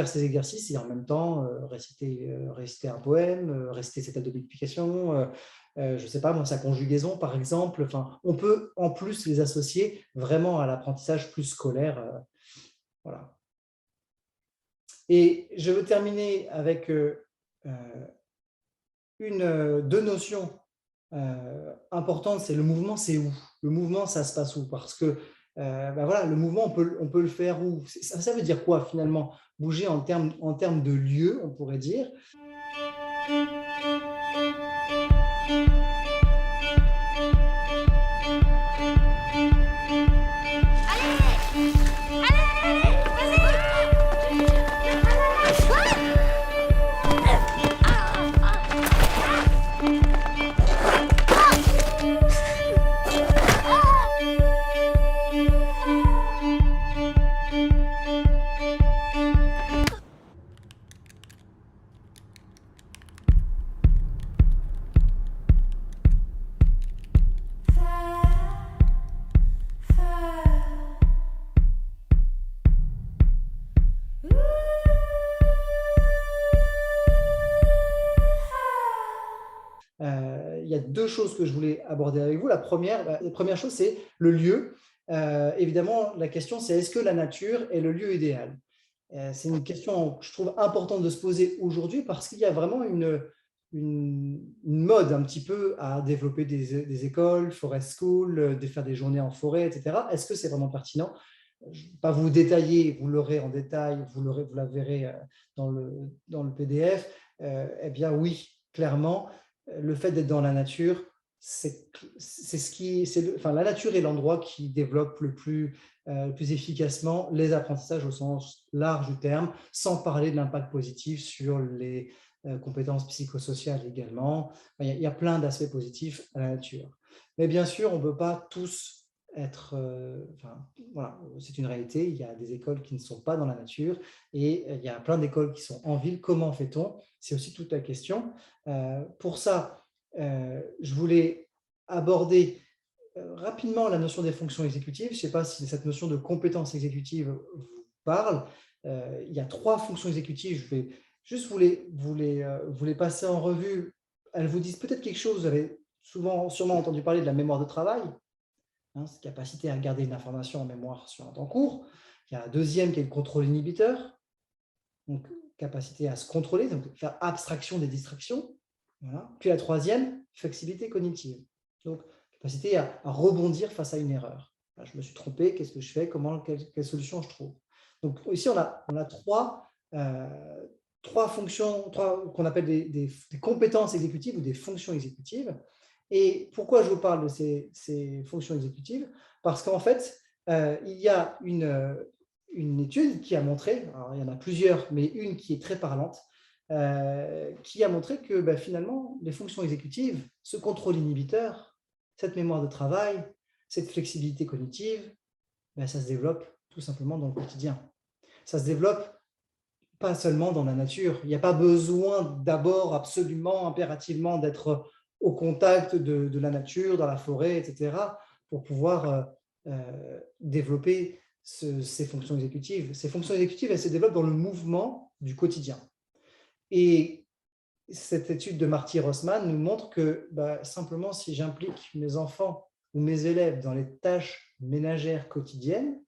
ces exercices et en même temps réciter un poème, réciter cette table de multiplication, je ne sais pas, moi, sa conjugaison, par exemple. Enfin, on peut en plus les associer vraiment à l'apprentissage plus scolaire. Voilà. Et je veux terminer avec deux notions importantes. C'est le mouvement, c'est où? Le mouvement, ça se passe où? Parce que voilà, le mouvement, on peut le faire où? Ça veut dire quoi finalement? Bouger en termes de lieu, on pourrait dire. Il y a deux choses que je voulais aborder avec vous. La première chose, c'est le lieu. Évidemment, la question, c'est est-ce que la nature est le lieu idéal? C'est une question que je trouve importante de se poser aujourd'hui parce qu'il y a vraiment une mode un petit peu à développer des écoles, forest school, de faire des journées en forêt, etc. Est-ce que c'est vraiment pertinent? Je ne vais pas vous détailler, vous l'aurez en détail, vous la verrez dans le PDF. Eh bien oui, clairement, le fait d'être dans la nature, la nature est l'endroit qui développe le plus efficacement les apprentissages au sens large du terme, sans parler de l'impact positif sur les compétences psychosociales également. Il y a plein d'aspects positifs à la nature. Mais bien sûr, on ne peut pas tous être... voilà, c'est une réalité. Il y a des écoles qui ne sont pas dans la nature et il y a plein d'écoles qui sont en ville. Comment fait-on? C'est aussi toute la question. Pour ça, je voulais aborder rapidement la notion des fonctions exécutives. Je ne sais pas si cette notion de compétences exécutives vous parle. Il y a 3 fonctions exécutives. Je vais juste vous les passer en revue. Elles vous disent peut-être quelque chose. Vous avez sûrement entendu parler de la mémoire de travail, cette capacité à garder une information en mémoire sur un temps court. Il y a un deuxième qui est le contrôle inhibiteur, donc capacité à se contrôler, donc faire abstraction des distractions. Voilà. Puis la troisième, flexibilité cognitive, donc capacité à rebondir face à une erreur. Je me suis trompé, qu'est-ce que je fais? Quelle solution je trouve? Donc ici, on a trois fonctions, qu'on appelle des compétences exécutives ou des fonctions exécutives. Et pourquoi je vous parle de ces fonctions exécutives? Parce qu'en fait, il y a une étude qui a montré, alors il y en a plusieurs, mais une qui est très parlante, qui a montré que finalement, les fonctions exécutives, ce contrôle inhibiteur, cette mémoire de travail, cette flexibilité cognitive, ça se développe tout simplement dans le quotidien. Ça se développe pas seulement dans la nature. Il n'y a pas besoin d'abord absolument, impérativement d'être au contact de la nature, dans la forêt, etc., pour pouvoir développer ces fonctions exécutives. Ces fonctions exécutives, elles se développent dans le mouvement du quotidien. Et cette étude de Marty Rossmann nous montre que simplement, si j'implique mes enfants ou mes élèves dans les tâches ménagères quotidiennes,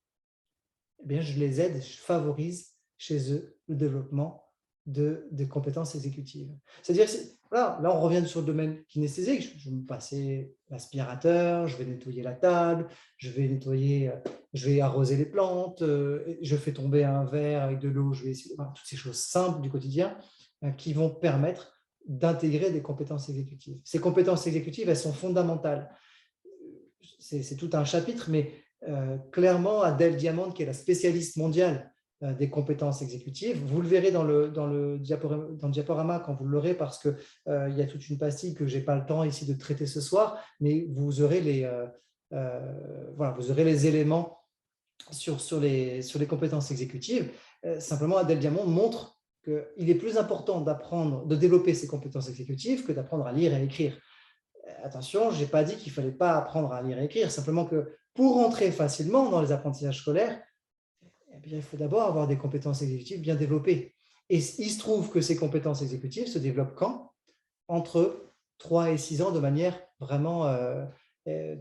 je les aide, je favorise chez eux le développement des compétences exécutives. C'est-à-dire, là, on revient sur le domaine kinesthésique. Je vais me passer l'aspirateur, je vais nettoyer la table, je vais arroser les plantes, je fais tomber un verre avec de l'eau, toutes ces choses simples du quotidien qui vont permettre d'intégrer des compétences exécutives. Ces compétences exécutives, elles sont fondamentales. C'est tout un chapitre, mais clairement, Adèle Diamant, qui est la spécialiste mondiale des compétences exécutives, vous le verrez dans le diaporama quand vous l'aurez, parce qu'il y a toute une pastille que je n'ai pas le temps ici de traiter ce soir, mais vous aurez vous aurez les éléments sur les compétences exécutives. Simplement, Adèle Diamant montre qu'il est plus important de développer ces compétences exécutives que d'apprendre à lire et à écrire. Attention, je n'ai pas dit qu'il ne fallait pas apprendre à lire et écrire, simplement que pour entrer facilement dans les apprentissages scolaires, eh bien, il faut d'abord avoir des compétences exécutives bien développées. Et il se trouve que ces compétences exécutives se développent quand? Entre 3 et 6 ans de manière vraiment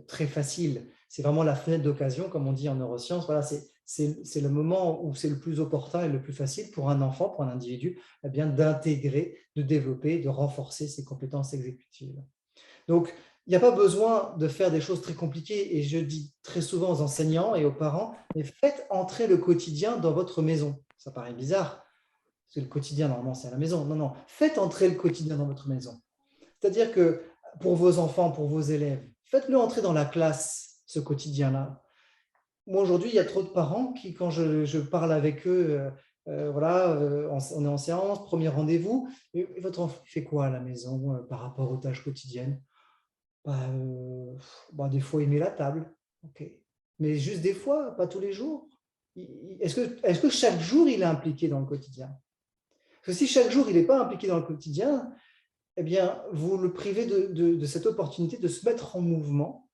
très facile. C'est vraiment la fenêtre d'occasion, comme on dit en neurosciences. Voilà, c'est le moment où c'est le plus opportun et le plus facile pour un enfant, pour un individu, eh bien, d'intégrer, de développer, de renforcer ses compétences exécutives. Donc, il n'y a pas besoin de faire des choses très compliquées. Et je dis très souvent aux enseignants et aux parents, mais faites entrer le quotidien dans votre maison. Ça paraît bizarre, parce que le quotidien, normalement, c'est à la maison. Non, non, faites entrer le quotidien dans votre maison. C'est-à-dire que pour vos enfants, pour vos élèves, faites-le entrer dans la classe, ce quotidien-là. Moi, aujourd'hui, il y a trop de parents qui, quand je parle avec eux, voilà, on est en séance, premier rendez-vous, et votre enfant fait quoi à la maison par rapport aux tâches quotidiennes? Des fois, il met la table, ok. Mais juste des fois, pas tous les jours. Est-ce que chaque jour, il est impliqué dans le quotidien? Parce que si chaque jour, il n'est pas impliqué dans le quotidien, eh bien, vous le privez de cette opportunité de se mettre en mouvement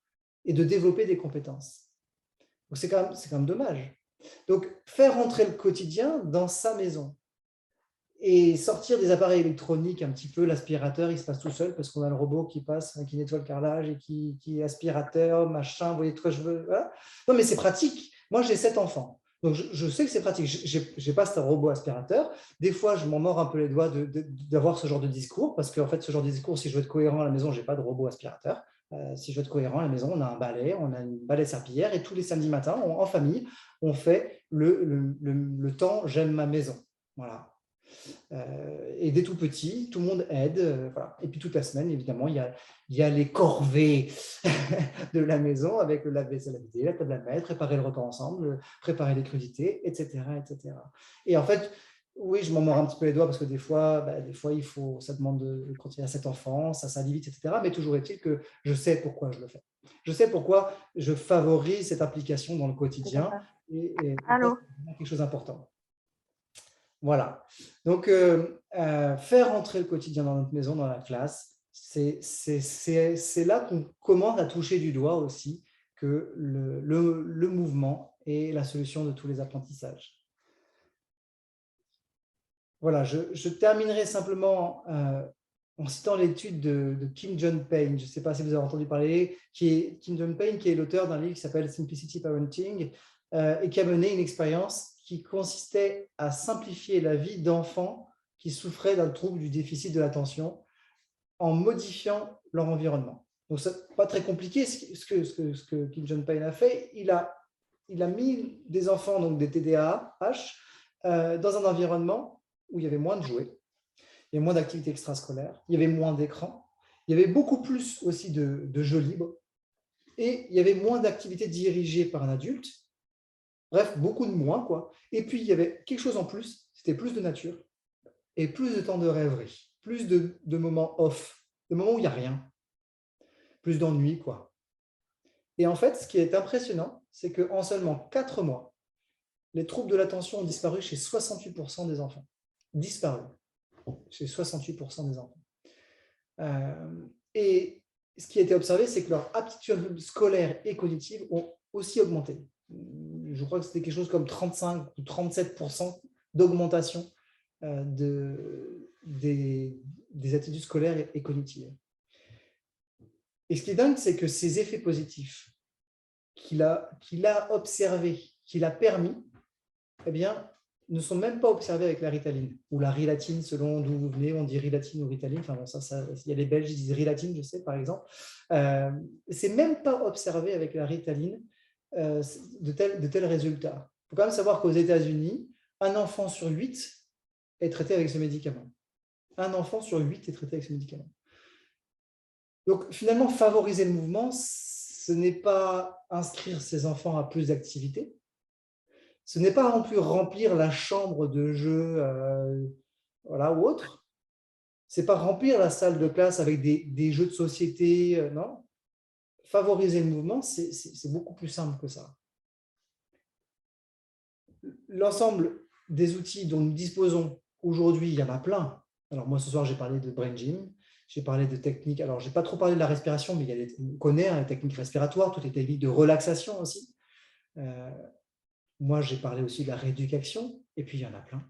et de développer des compétences. Donc, c'est quand même dommage. Donc, faire entrer le quotidien dans sa maison et sortir des appareils électroniques un petit peu, l'aspirateur, il se passe tout seul parce qu'on a le robot qui passe, qui nettoie le carrelage et qui est aspirateur, machin, vous voyez, je veux. Voilà. Non, mais c'est pratique. Moi, j'ai 7 enfants. Donc, je sais que c'est pratique. Je n'ai pas ce robot aspirateur. Des fois, je m'en mords un peu les doigts d'avoir ce genre de discours parce qu'en fait, ce genre de discours, si je veux être cohérent à la maison, je n'ai pas de robot aspirateur. Si je veux être cohérent à la maison, on a un balai, on a une balai serpillière et tous les samedis matins, en famille, on fait le temps j'aime ma maison. Voilà. Et dès tout petit, tout le monde aide. Voilà. Et puis toute la semaine, évidemment, il y a les corvées de la maison avec le lave-vaisselle à vider, la table à mettre, préparer le repas ensemble, préparer les crudités, etc., etc. Et en fait, oui, je m'en mords un petit peu les doigts parce que des fois ça demande de continuer à 7 enfants, ça allait vite, etc. Mais toujours est-il que je sais pourquoi je le fais. Je sais pourquoi je favorise cette application dans le quotidien et Allô? c'est quelque chose d'important. Voilà. Donc, faire entrer le quotidien dans notre maison, dans la classe, c'est là qu'on commence à toucher du doigt aussi que le mouvement est la solution de tous les apprentissages. Voilà, je terminerai simplement en citant l'étude de Kim John Payne. Je ne sais pas si vous avez entendu parler, Kim John Payne, qui est l'auteur d'un livre qui s'appelle Simplicity Parenting et qui a mené une expérience qui consistait à simplifier la vie d'enfants qui souffraient d'un trouble du déficit de l'attention en modifiant leur environnement. Donc, ce n'est pas très compliqué ce que Kim John Payne a fait. Il a mis des enfants, donc des TDAH, dans un environnement où il y avait moins de jouets, il y avait moins d'activités extrascolaires, il y avait moins d'écrans, il y avait beaucoup plus aussi de jeux libres et il y avait moins d'activités dirigées par un adulte. Bref, beaucoup de moins, quoi. Et puis, il y avait quelque chose en plus, c'était plus de nature et plus de temps de rêverie, plus de moments off, de moments où il n'y a rien, plus d'ennui, quoi. Et en fait, ce qui est impressionnant, c'est qu'en seulement 4 mois, les troubles de l'attention ont disparu chez 68% des enfants. Disparu chez 68% des enfants. Et ce qui a été observé, c'est que leurs aptitudes scolaires et cognitives ont aussi augmenté. Je crois que c'était quelque chose comme 35 ou 37% d'augmentation des attitudes scolaires et cognitives. Et ce qui est dingue, c'est que ces effets positifs qu'il a observés, qu'il a permis, eh bien, ne sont même pas observés avec la ritaline ou la rilatine, selon d'où vous venez, on dit rilatine ou ritaline. Enfin, bon, il y a les Belges qui disent rilatine, je sais, par exemple. C'est même pas observé avec la ritaline de tels résultats. Il faut quand même savoir qu'aux États-Unis, un enfant sur 8 est traité avec ce médicament. Un enfant sur 8 est traité avec ce médicament. Donc, finalement, favoriser le mouvement, ce n'est pas inscrire ses enfants à plus d'activités. Ce n'est pas non plus remplir la chambre de jeu voilà, ou autre. Ce n'est pas remplir la salle de classe avec des jeux de société. Non. Favoriser le mouvement, c'est beaucoup plus simple que ça. L'ensemble des outils dont nous disposons aujourd'hui, il y en a plein. Alors moi, ce soir, j'ai parlé de Brain Gym. J'ai parlé de techniques. Alors, je n'ai pas trop parlé de la respiration, mais on connaît les techniques respiratoires, toutes les techniques de relaxation aussi. Moi, j'ai parlé aussi de la rééducation, et puis il y en a plein.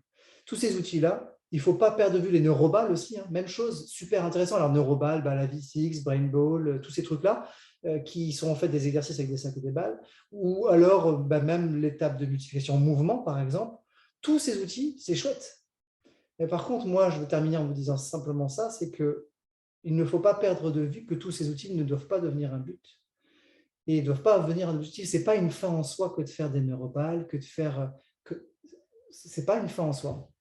Tous ces outils-là, il ne faut pas perdre de vue les neuroballes aussi. Même chose, super intéressant. Alors, neuroballes, la V6, Brain Ball, tous ces trucs-là, qui sont en fait des exercices avec des sacs et des balles, ou alors même l'étape de multiplication en mouvement, par exemple. Tous ces outils, c'est chouette. Mais par contre, moi, je veux terminer en vous disant simplement ça, c'est qu'il ne faut pas perdre de vue que tous ces outils ne doivent pas devenir un but. Et ils ne doivent pas devenir un objectif. Ce n'est pas une fin en soi que de faire des neuroballes, ce n'est pas une fin en soi.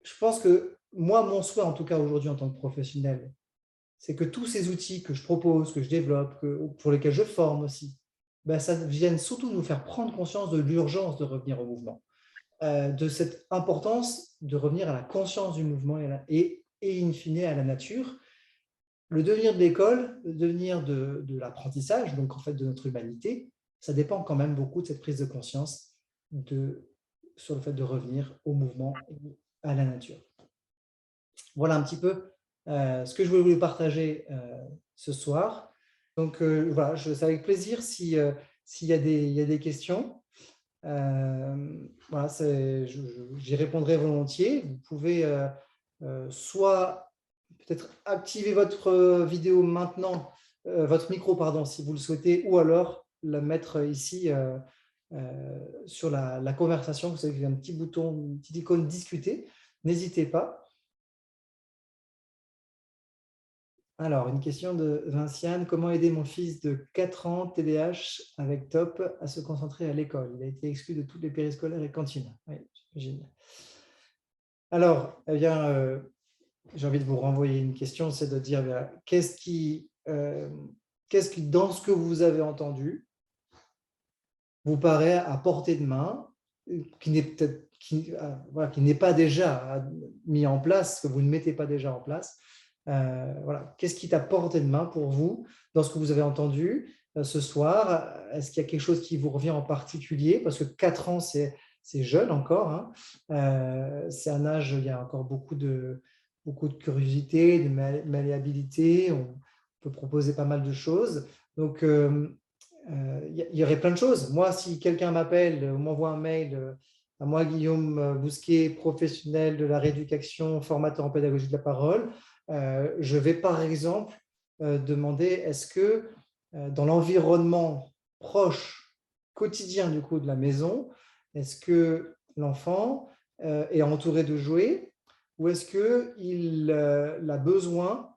Je pense que moi, mon souhait, en tout cas aujourd'hui en tant que professionnel, c'est que tous ces outils que je propose, que je développe, pour lesquels je forme aussi, ça vienne surtout nous faire prendre conscience de l'urgence de revenir au mouvement, de cette importance de revenir à la conscience du mouvement et in fine à la nature. Le devenir de l'école, le devenir de l'apprentissage, donc en fait de notre humanité, ça dépend quand même beaucoup de cette prise de conscience sur le fait de revenir au mouvement et à la nature. Voilà un petit peu ce que je voulais vous partager ce soir. Donc voilà, c'est avec plaisir s'il y a des questions. Voilà, j'y répondrai volontiers. Vous pouvez soit peut-être activer votre vidéo maintenant, votre micro, pardon, si vous le souhaitez, ou alors la mettre ici sur la conversation. Vous savez qu'il y a un petit bouton, une petite icône discuter. N'hésitez pas. Alors, une question de Vinciane. Comment aider mon fils de 4 ans, TDAH, avec TOP, à se concentrer à l'école? Il a été exclu de toutes les périscolaires et cantines. Oui, j'imagine. Alors, eh bien, j'ai envie de vous renvoyer une question, c'est de dire qu'est-ce qui, dans ce que vous avez entendu, vous paraît à portée de main, qui n'est pas déjà mis en place, que vous ne mettez pas déjà en place. Voilà. Qu'est-ce qui est à portée de main pour vous dans ce que vous avez entendu ce soir? Est-ce qu'il y a quelque chose qui vous revient en particulier? Parce que 4 ans, c'est jeune encore. Hein. C'est un âge, il y a encore beaucoup de curiosité, de malléabilité. On peut proposer pas mal de choses. Donc, il y aurait plein de choses. Moi, si quelqu'un m'appelle ou m'envoie un mail à moi, Guillaume Bousquet, professionnel de la rééducation, formateur en pédagogie de la parole, je vais par exemple demander est-ce que dans l'environnement proche, quotidien du coup de la maison, est-ce que l'enfant est entouré de jouets ou est-ce qu'il a besoin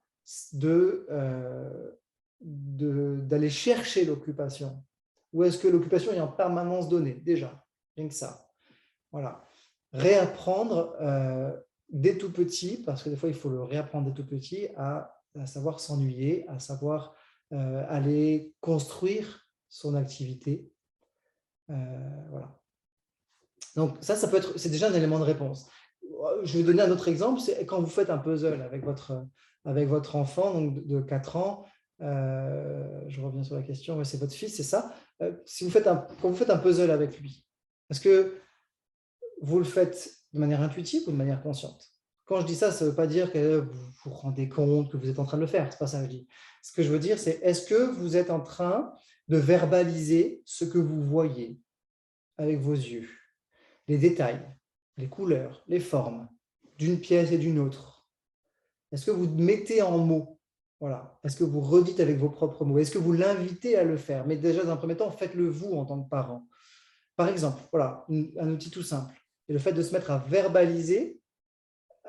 d'aller chercher l'occupation? Ou est-ce que l'occupation est en permanence donnée déjà? Rien que ça. Voilà. Réapprendre dès tout petit, parce que des fois, il faut le réapprendre dès tout petit, à savoir s'ennuyer, à savoir aller construire son activité. Voilà. Donc, ça peut être, c'est déjà un élément de réponse. Je vais vous donner un autre exemple, c'est quand vous faites un puzzle avec votre enfant donc de 4 ans, je reviens sur la question, ouais, c'est votre fils, c'est ça. Quand vous faites un puzzle avec lui, est-ce que vous le faites de manière intuitive ou de manière consciente? Quand je dis ça, ça ne veut pas dire que vous vous rendez compte que vous êtes en train de le faire. Ce n'est pas ça que je dis. Ce que je veux dire, c'est est-ce que vous êtes en train de verbaliser ce que vous voyez avec vos yeux? Les détails, les couleurs, les formes d'une pièce et d'une autre. Est-ce que vous mettez en mots? Voilà. Est-ce que vous redites avec vos propres mots? Est-ce que vous l'invitez à le faire? Mais déjà, dans un premier temps, faites-le vous en tant que parent. Par exemple, voilà, un outil tout simple. Et le fait de se mettre à verbaliser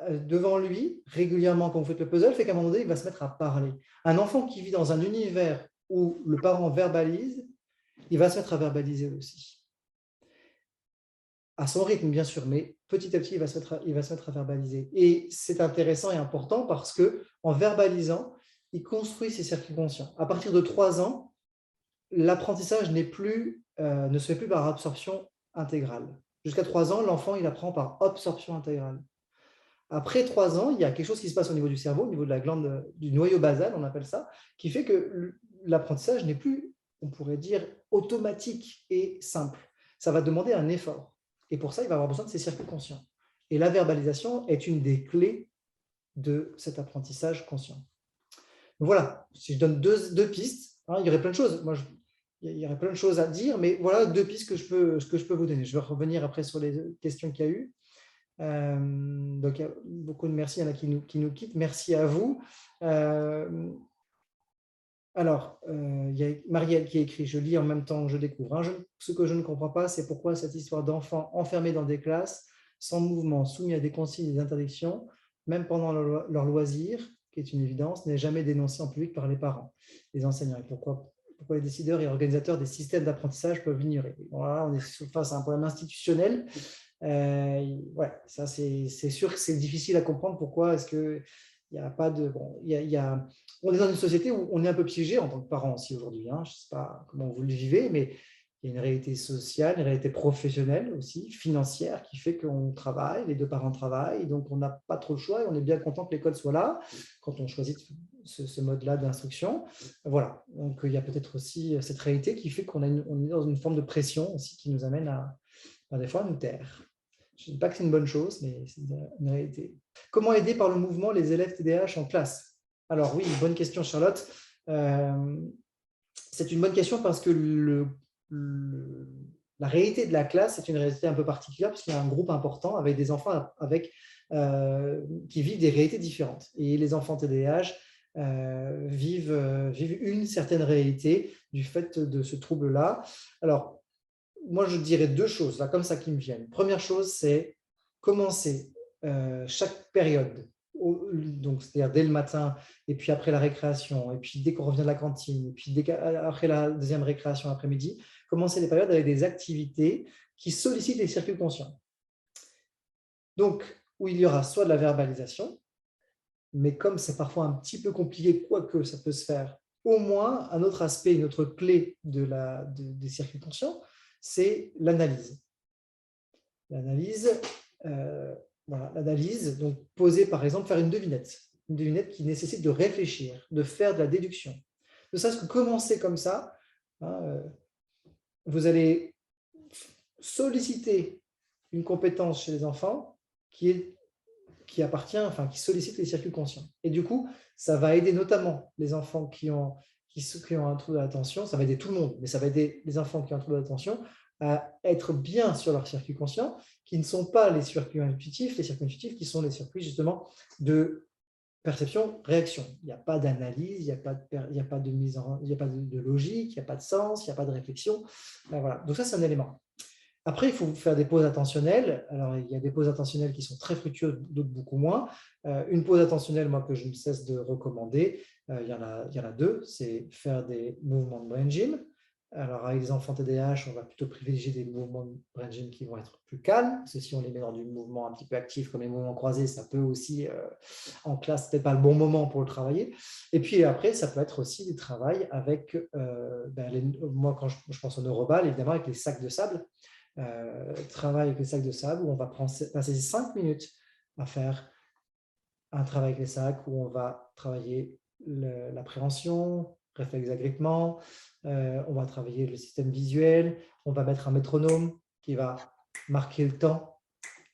devant lui régulièrement quand vous faites le puzzle fait qu'à un moment donné, il va se mettre à parler. Un enfant qui vit dans un univers où le parent verbalise, il va se mettre à verbaliser aussi. À son rythme, bien sûr, mais petit à petit, il va se mettre à verbaliser. Et c'est intéressant et important parce qu'en verbalisant, il construit ses circuits conscients. À partir de 3 ans, l'apprentissage ne se fait plus par absorption intégrale. Jusqu'à 3 ans, l'enfant, il apprend par absorption intégrale. Après 3 ans, il y a quelque chose qui se passe au niveau du cerveau, au niveau de la glande du noyau basal, on appelle ça, qui fait que l'apprentissage n'est plus, on pourrait dire, automatique et simple. Ça va demander un effort. Et pour ça, il va avoir besoin de ses circuits conscients. Et la verbalisation est une des clés de cet apprentissage conscient. Donc voilà, si je donne deux pistes, hein, il y aurait plein de choses. Il y aurait plein de choses à dire, mais voilà 2 pistes que je peux vous donner. Je vais revenir après sur les questions qu'il y a eu. Donc, il y a beaucoup de merci, il y en a qui nous quittent. Merci à vous. Il y a Marielle qui écrit « Je lis en même temps que je découvre. Ce que je ne comprends pas, c'est pourquoi cette histoire d'enfants enfermés dans des classes, sans mouvement, soumis à des consignes et des interdictions, même pendant leur loisir, qui est une évidence, n'est jamais dénoncée en public par les parents, les enseignants. Et pourquoi les décideurs et organisateurs des systèmes d'apprentissage peuvent l'ignorer. Voilà, on est face à un problème institutionnel. Ça c'est sûr que c'est difficile à comprendre. Pourquoi est-ce que il n'y a pas de… on est dans une société où on est un peu piégé en tant que parent aussi aujourd'hui. Je ne sais pas comment vous le vivez, mais il y a une réalité sociale, une réalité professionnelle aussi, financière, qui fait qu'on travaille, les 2 parents travaillent, donc on n'a pas trop le choix et on est bien content que l'école soit là quand on choisit ce mode-là d'instruction. Voilà, donc il y a peut-être aussi cette réalité qui fait qu'on est dans une forme de pression aussi qui nous amène à des fois à nous taire. Je ne dis pas que c'est une bonne chose, mais c'est une réalité. Comment aider par le mouvement les élèves TDAH en classe? Alors oui, bonne question Charlotte. C'est une bonne question parce que la réalité de la classe, c'est une réalité un peu particulière parce qu'il y a un groupe important avec des enfants qui vivent des réalités différentes. Et les enfants TDAH vivent une certaine réalité du fait de ce trouble-là. Alors, moi, je dirais 2 choses, là, comme ça qui me viennent. Première chose, c'est commencer chaque période, donc c'est-à-dire dès le matin, et puis après la récréation, et puis dès qu'on revient de la cantine, et puis après la deuxième récréation après-midi, commencer les périodes avec des activités qui sollicitent les circuits conscients. Donc, où il y aura soit de la verbalisation, mais comme c'est parfois un petit peu compliqué, quoique ça peut se faire, au moins un autre aspect, une autre clé des circuits conscients, c'est l'analyse. L'analyse, donc poser par exemple, faire une devinette qui nécessite de réfléchir, de faire de la déduction. Ne serait-ce que commencer comme ça, vous allez solliciter une compétence chez les enfants qui sollicite les circuits conscients. Et du coup, ça va aider notamment les enfants qui ont un trouble de l'attention, ça va aider tout le monde, mais ça va aider les enfants qui ont un trouble de l'attention à être bien sur leurs circuits conscients, qui ne sont pas les circuits intuitifs qui sont les circuits justement de perception, réaction. Il n'y a pas d'analyse, il n'y a pas de logique, il n'y a pas de sens, il n'y a pas de réflexion. Voilà. Donc ça, c'est un élément. Après, il faut faire des pauses attentionnelles. Alors, il y a des pauses attentionnelles qui sont très fructueuses, d'autres beaucoup moins. Une pause attentionnelle, moi, que je ne cesse de recommander, il y en a 2, c'est faire des mouvements de brain gym. Alors, avec les enfants TDAH, on va plutôt privilégier des mouvements de brain gym qui vont être plus calmes, parce que si on les met dans du mouvement un petit peu actif, comme les mouvements croisés, ça peut aussi, en classe, ce n'est pas le bon moment pour le travailler. Et puis après, ça peut être aussi du travail avec, moi, quand je pense au neuroball, évidemment, avec les sacs de sable. Travail avec les sacs de sable où on va passer 5 minutes à faire un travail avec les sacs où on va travailler l'appréhension, réflexe d'agrippement, on va travailler le système visuel, on va mettre un métronome qui va marquer le temps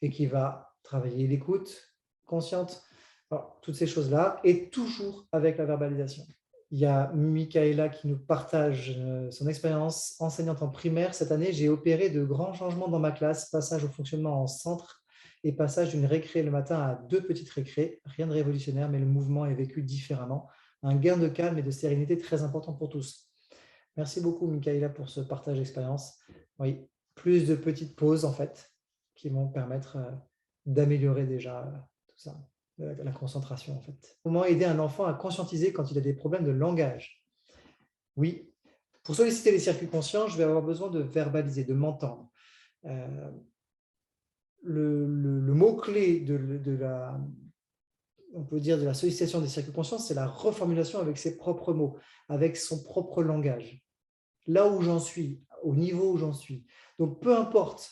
et qui va travailler l'écoute consciente. Alors, toutes ces choses-là et toujours avec la verbalisation. Il y a Michaela qui nous partage son expérience enseignante en primaire. Cette année, j'ai opéré de grands changements dans ma classe, passage au fonctionnement en centre et passage d'une récré le matin à 2 petites récrés. Rien de révolutionnaire, mais le mouvement est vécu différemment. Un gain de calme et de sérénité très important pour tous. Merci beaucoup, Michaela, pour ce partage d'expérience. Oui, plus de petites pauses, en fait, qui vont permettre d'améliorer déjà tout ça. La concentration, en fait. Comment aider un enfant à conscientiser quand il a des problèmes de langage? Oui, pour solliciter les circuits conscients, je vais avoir besoin de verbaliser, de m'entendre. Le mot-clé on peut dire de la sollicitation des circuits conscients, c'est la reformulation avec ses propres mots, avec son propre langage. Là où j'en suis, au niveau où j'en suis. Donc, peu importe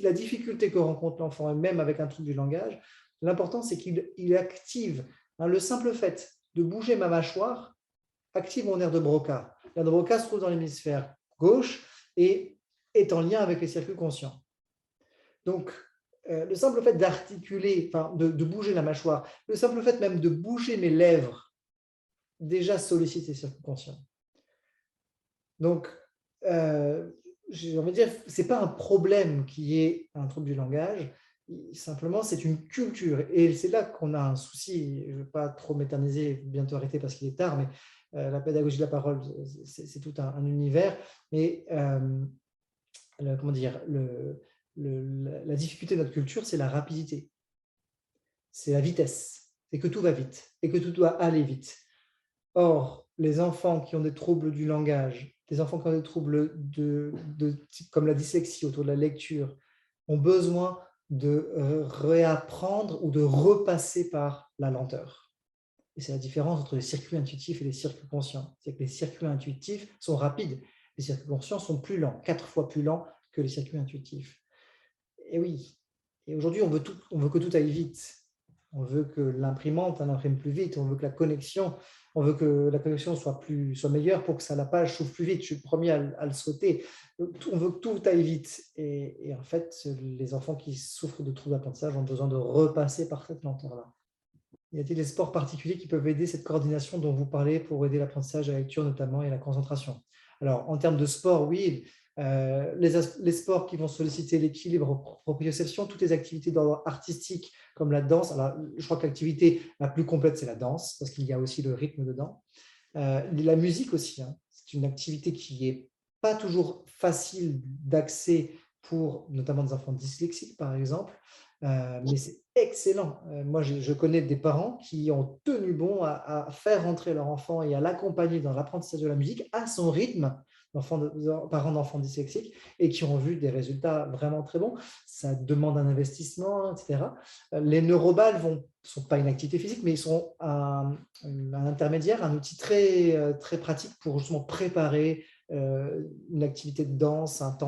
la difficulté que rencontre l'enfant, et même avec un trouble du langage, l'important, c'est qu'il active. Le simple fait de bouger ma mâchoire active mon nerf de Broca. L'aire de Broca se trouve dans l'hémisphère gauche et est en lien avec les circuits conscients. Donc, le simple fait d'articuler, enfin, de bouger la mâchoire, le simple fait même de bouger mes lèvres, déjà sollicite les circuits conscients. Donc, j'ai envie de dire, ce n'est pas un problème qui est un trouble du langage, simplement c'est une culture. Et c'est là qu'on a un souci. Je ne veux pas trop m'éterniser, bientôt arrêter parce qu'il est tard, mais la pédagogie de la parole, c'est tout un univers. Mais comment dire, la difficulté de notre culture, c'est la rapidité, c'est la vitesse, c'est que tout va vite et que tout doit aller vite. Or, les enfants qui ont des troubles du langage, les enfants qui ont des troubles comme la dyslexie autour de la lecture, ont besoin de réapprendre ou de repasser par la lenteur. Et c'est la différence entre les circuits intuitifs et les circuits conscients. C'est que les circuits intuitifs sont rapides, les circuits conscients sont plus lents, 4 fois plus lents que les circuits intuitifs. Et oui, et aujourd'hui, on veut que tout aille vite. On veut que l'imprimante imprime plus vite, on veut que la connexion soit meilleure pour que la page s'ouvre plus vite. Je suis le premier à le souhaiter. On veut que tout aille vite. Et en fait, les enfants qui souffrent de troubles d'apprentissage ont besoin de repasser par cette lenteur-là. Y a-t-il des sports particuliers qui peuvent aider cette coordination dont vous parlez pour aider l'apprentissage à la lecture notamment et la concentration? Alors, en termes de sport, oui. Les sports qui vont solliciter l'équilibre, proprioception, toutes les activités d'ordre artistique comme la danse. Alors, je crois que l'activité la plus complète, c'est la danse, parce qu'il y a aussi le rythme dedans. La musique aussi, hein. C'est une activité qui n'est pas toujours facile d'accès pour notamment des enfants dyslexiques, par exemple, mais c'est excellent. Moi, je connais des parents qui ont tenu bon à faire rentrer leur enfant et à l'accompagner dans l'apprentissage de la musique à son rythme, parents d'enfants dyslexiques, et qui ont vu des résultats vraiment très bons. Ça demande un investissement, etc. Les neuroballes ne sont pas une activité physique, mais ils sont un intermédiaire, un outil très, très pratique pour justement préparer une activité de danse, un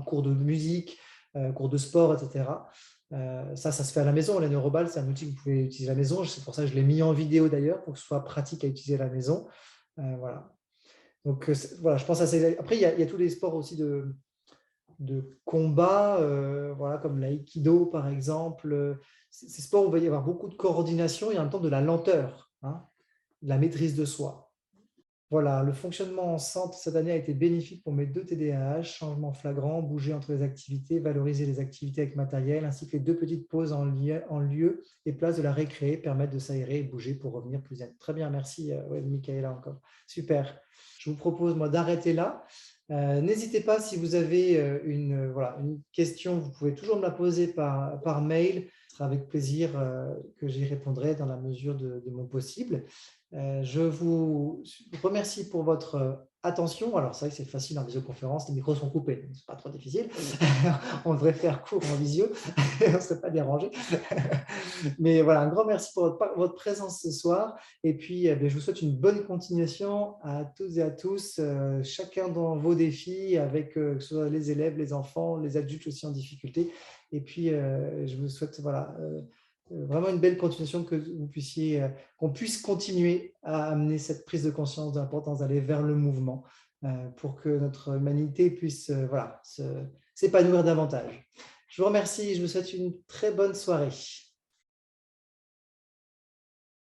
cours de musique, cours de sport, etc. Ça se fait à la maison. Les neuroballes, c'est un outil que vous pouvez utiliser à la maison. C'est pour ça que je l'ai mis en vidéo d'ailleurs, pour que ce soit pratique à utiliser à la maison. Voilà. Donc, voilà, je pense à ces... Après, il y a tous les sports aussi de combat, voilà, comme l'aïkido, par exemple. Ces sports où il va y avoir beaucoup de coordination et en même temps de la lenteur, hein, de la maîtrise de soi. Voilà, le fonctionnement en centre cette année a été bénéfique pour mes 2 TDAH, changement flagrant, bouger entre les activités, valoriser les activités avec matériel, ainsi que les 2 petites pauses en lieu et place de la récré permettent de s'aérer et bouger pour revenir plus zen. Très bien, merci Michaela encore. Super. Je vous propose moi d'arrêter là. N'hésitez pas si vous avez une question, vous pouvez toujours me la poser par mail. Ce sera avec plaisir que j'y répondrai dans la mesure de mon possible. Je vous remercie pour votre attention. Alors, c'est vrai que c'est facile en visioconférence, les micros sont coupés, donc ce n'est pas trop difficile. On devrait faire court en visio, on ne serait pas dérangé. Mais voilà, un grand merci pour votre présence ce soir. Et puis, je vous souhaite une bonne continuation à toutes et à tous, chacun dans vos défis, avec que ce soit les élèves, les enfants, les adultes aussi en difficulté. Et puis, je vous souhaite vraiment une belle continuation, qu'on puisse continuer à amener cette prise de conscience de l'importance d'aller vers le mouvement pour que notre humanité puisse s'épanouir davantage. Je vous remercie et je vous souhaite une très bonne soirée.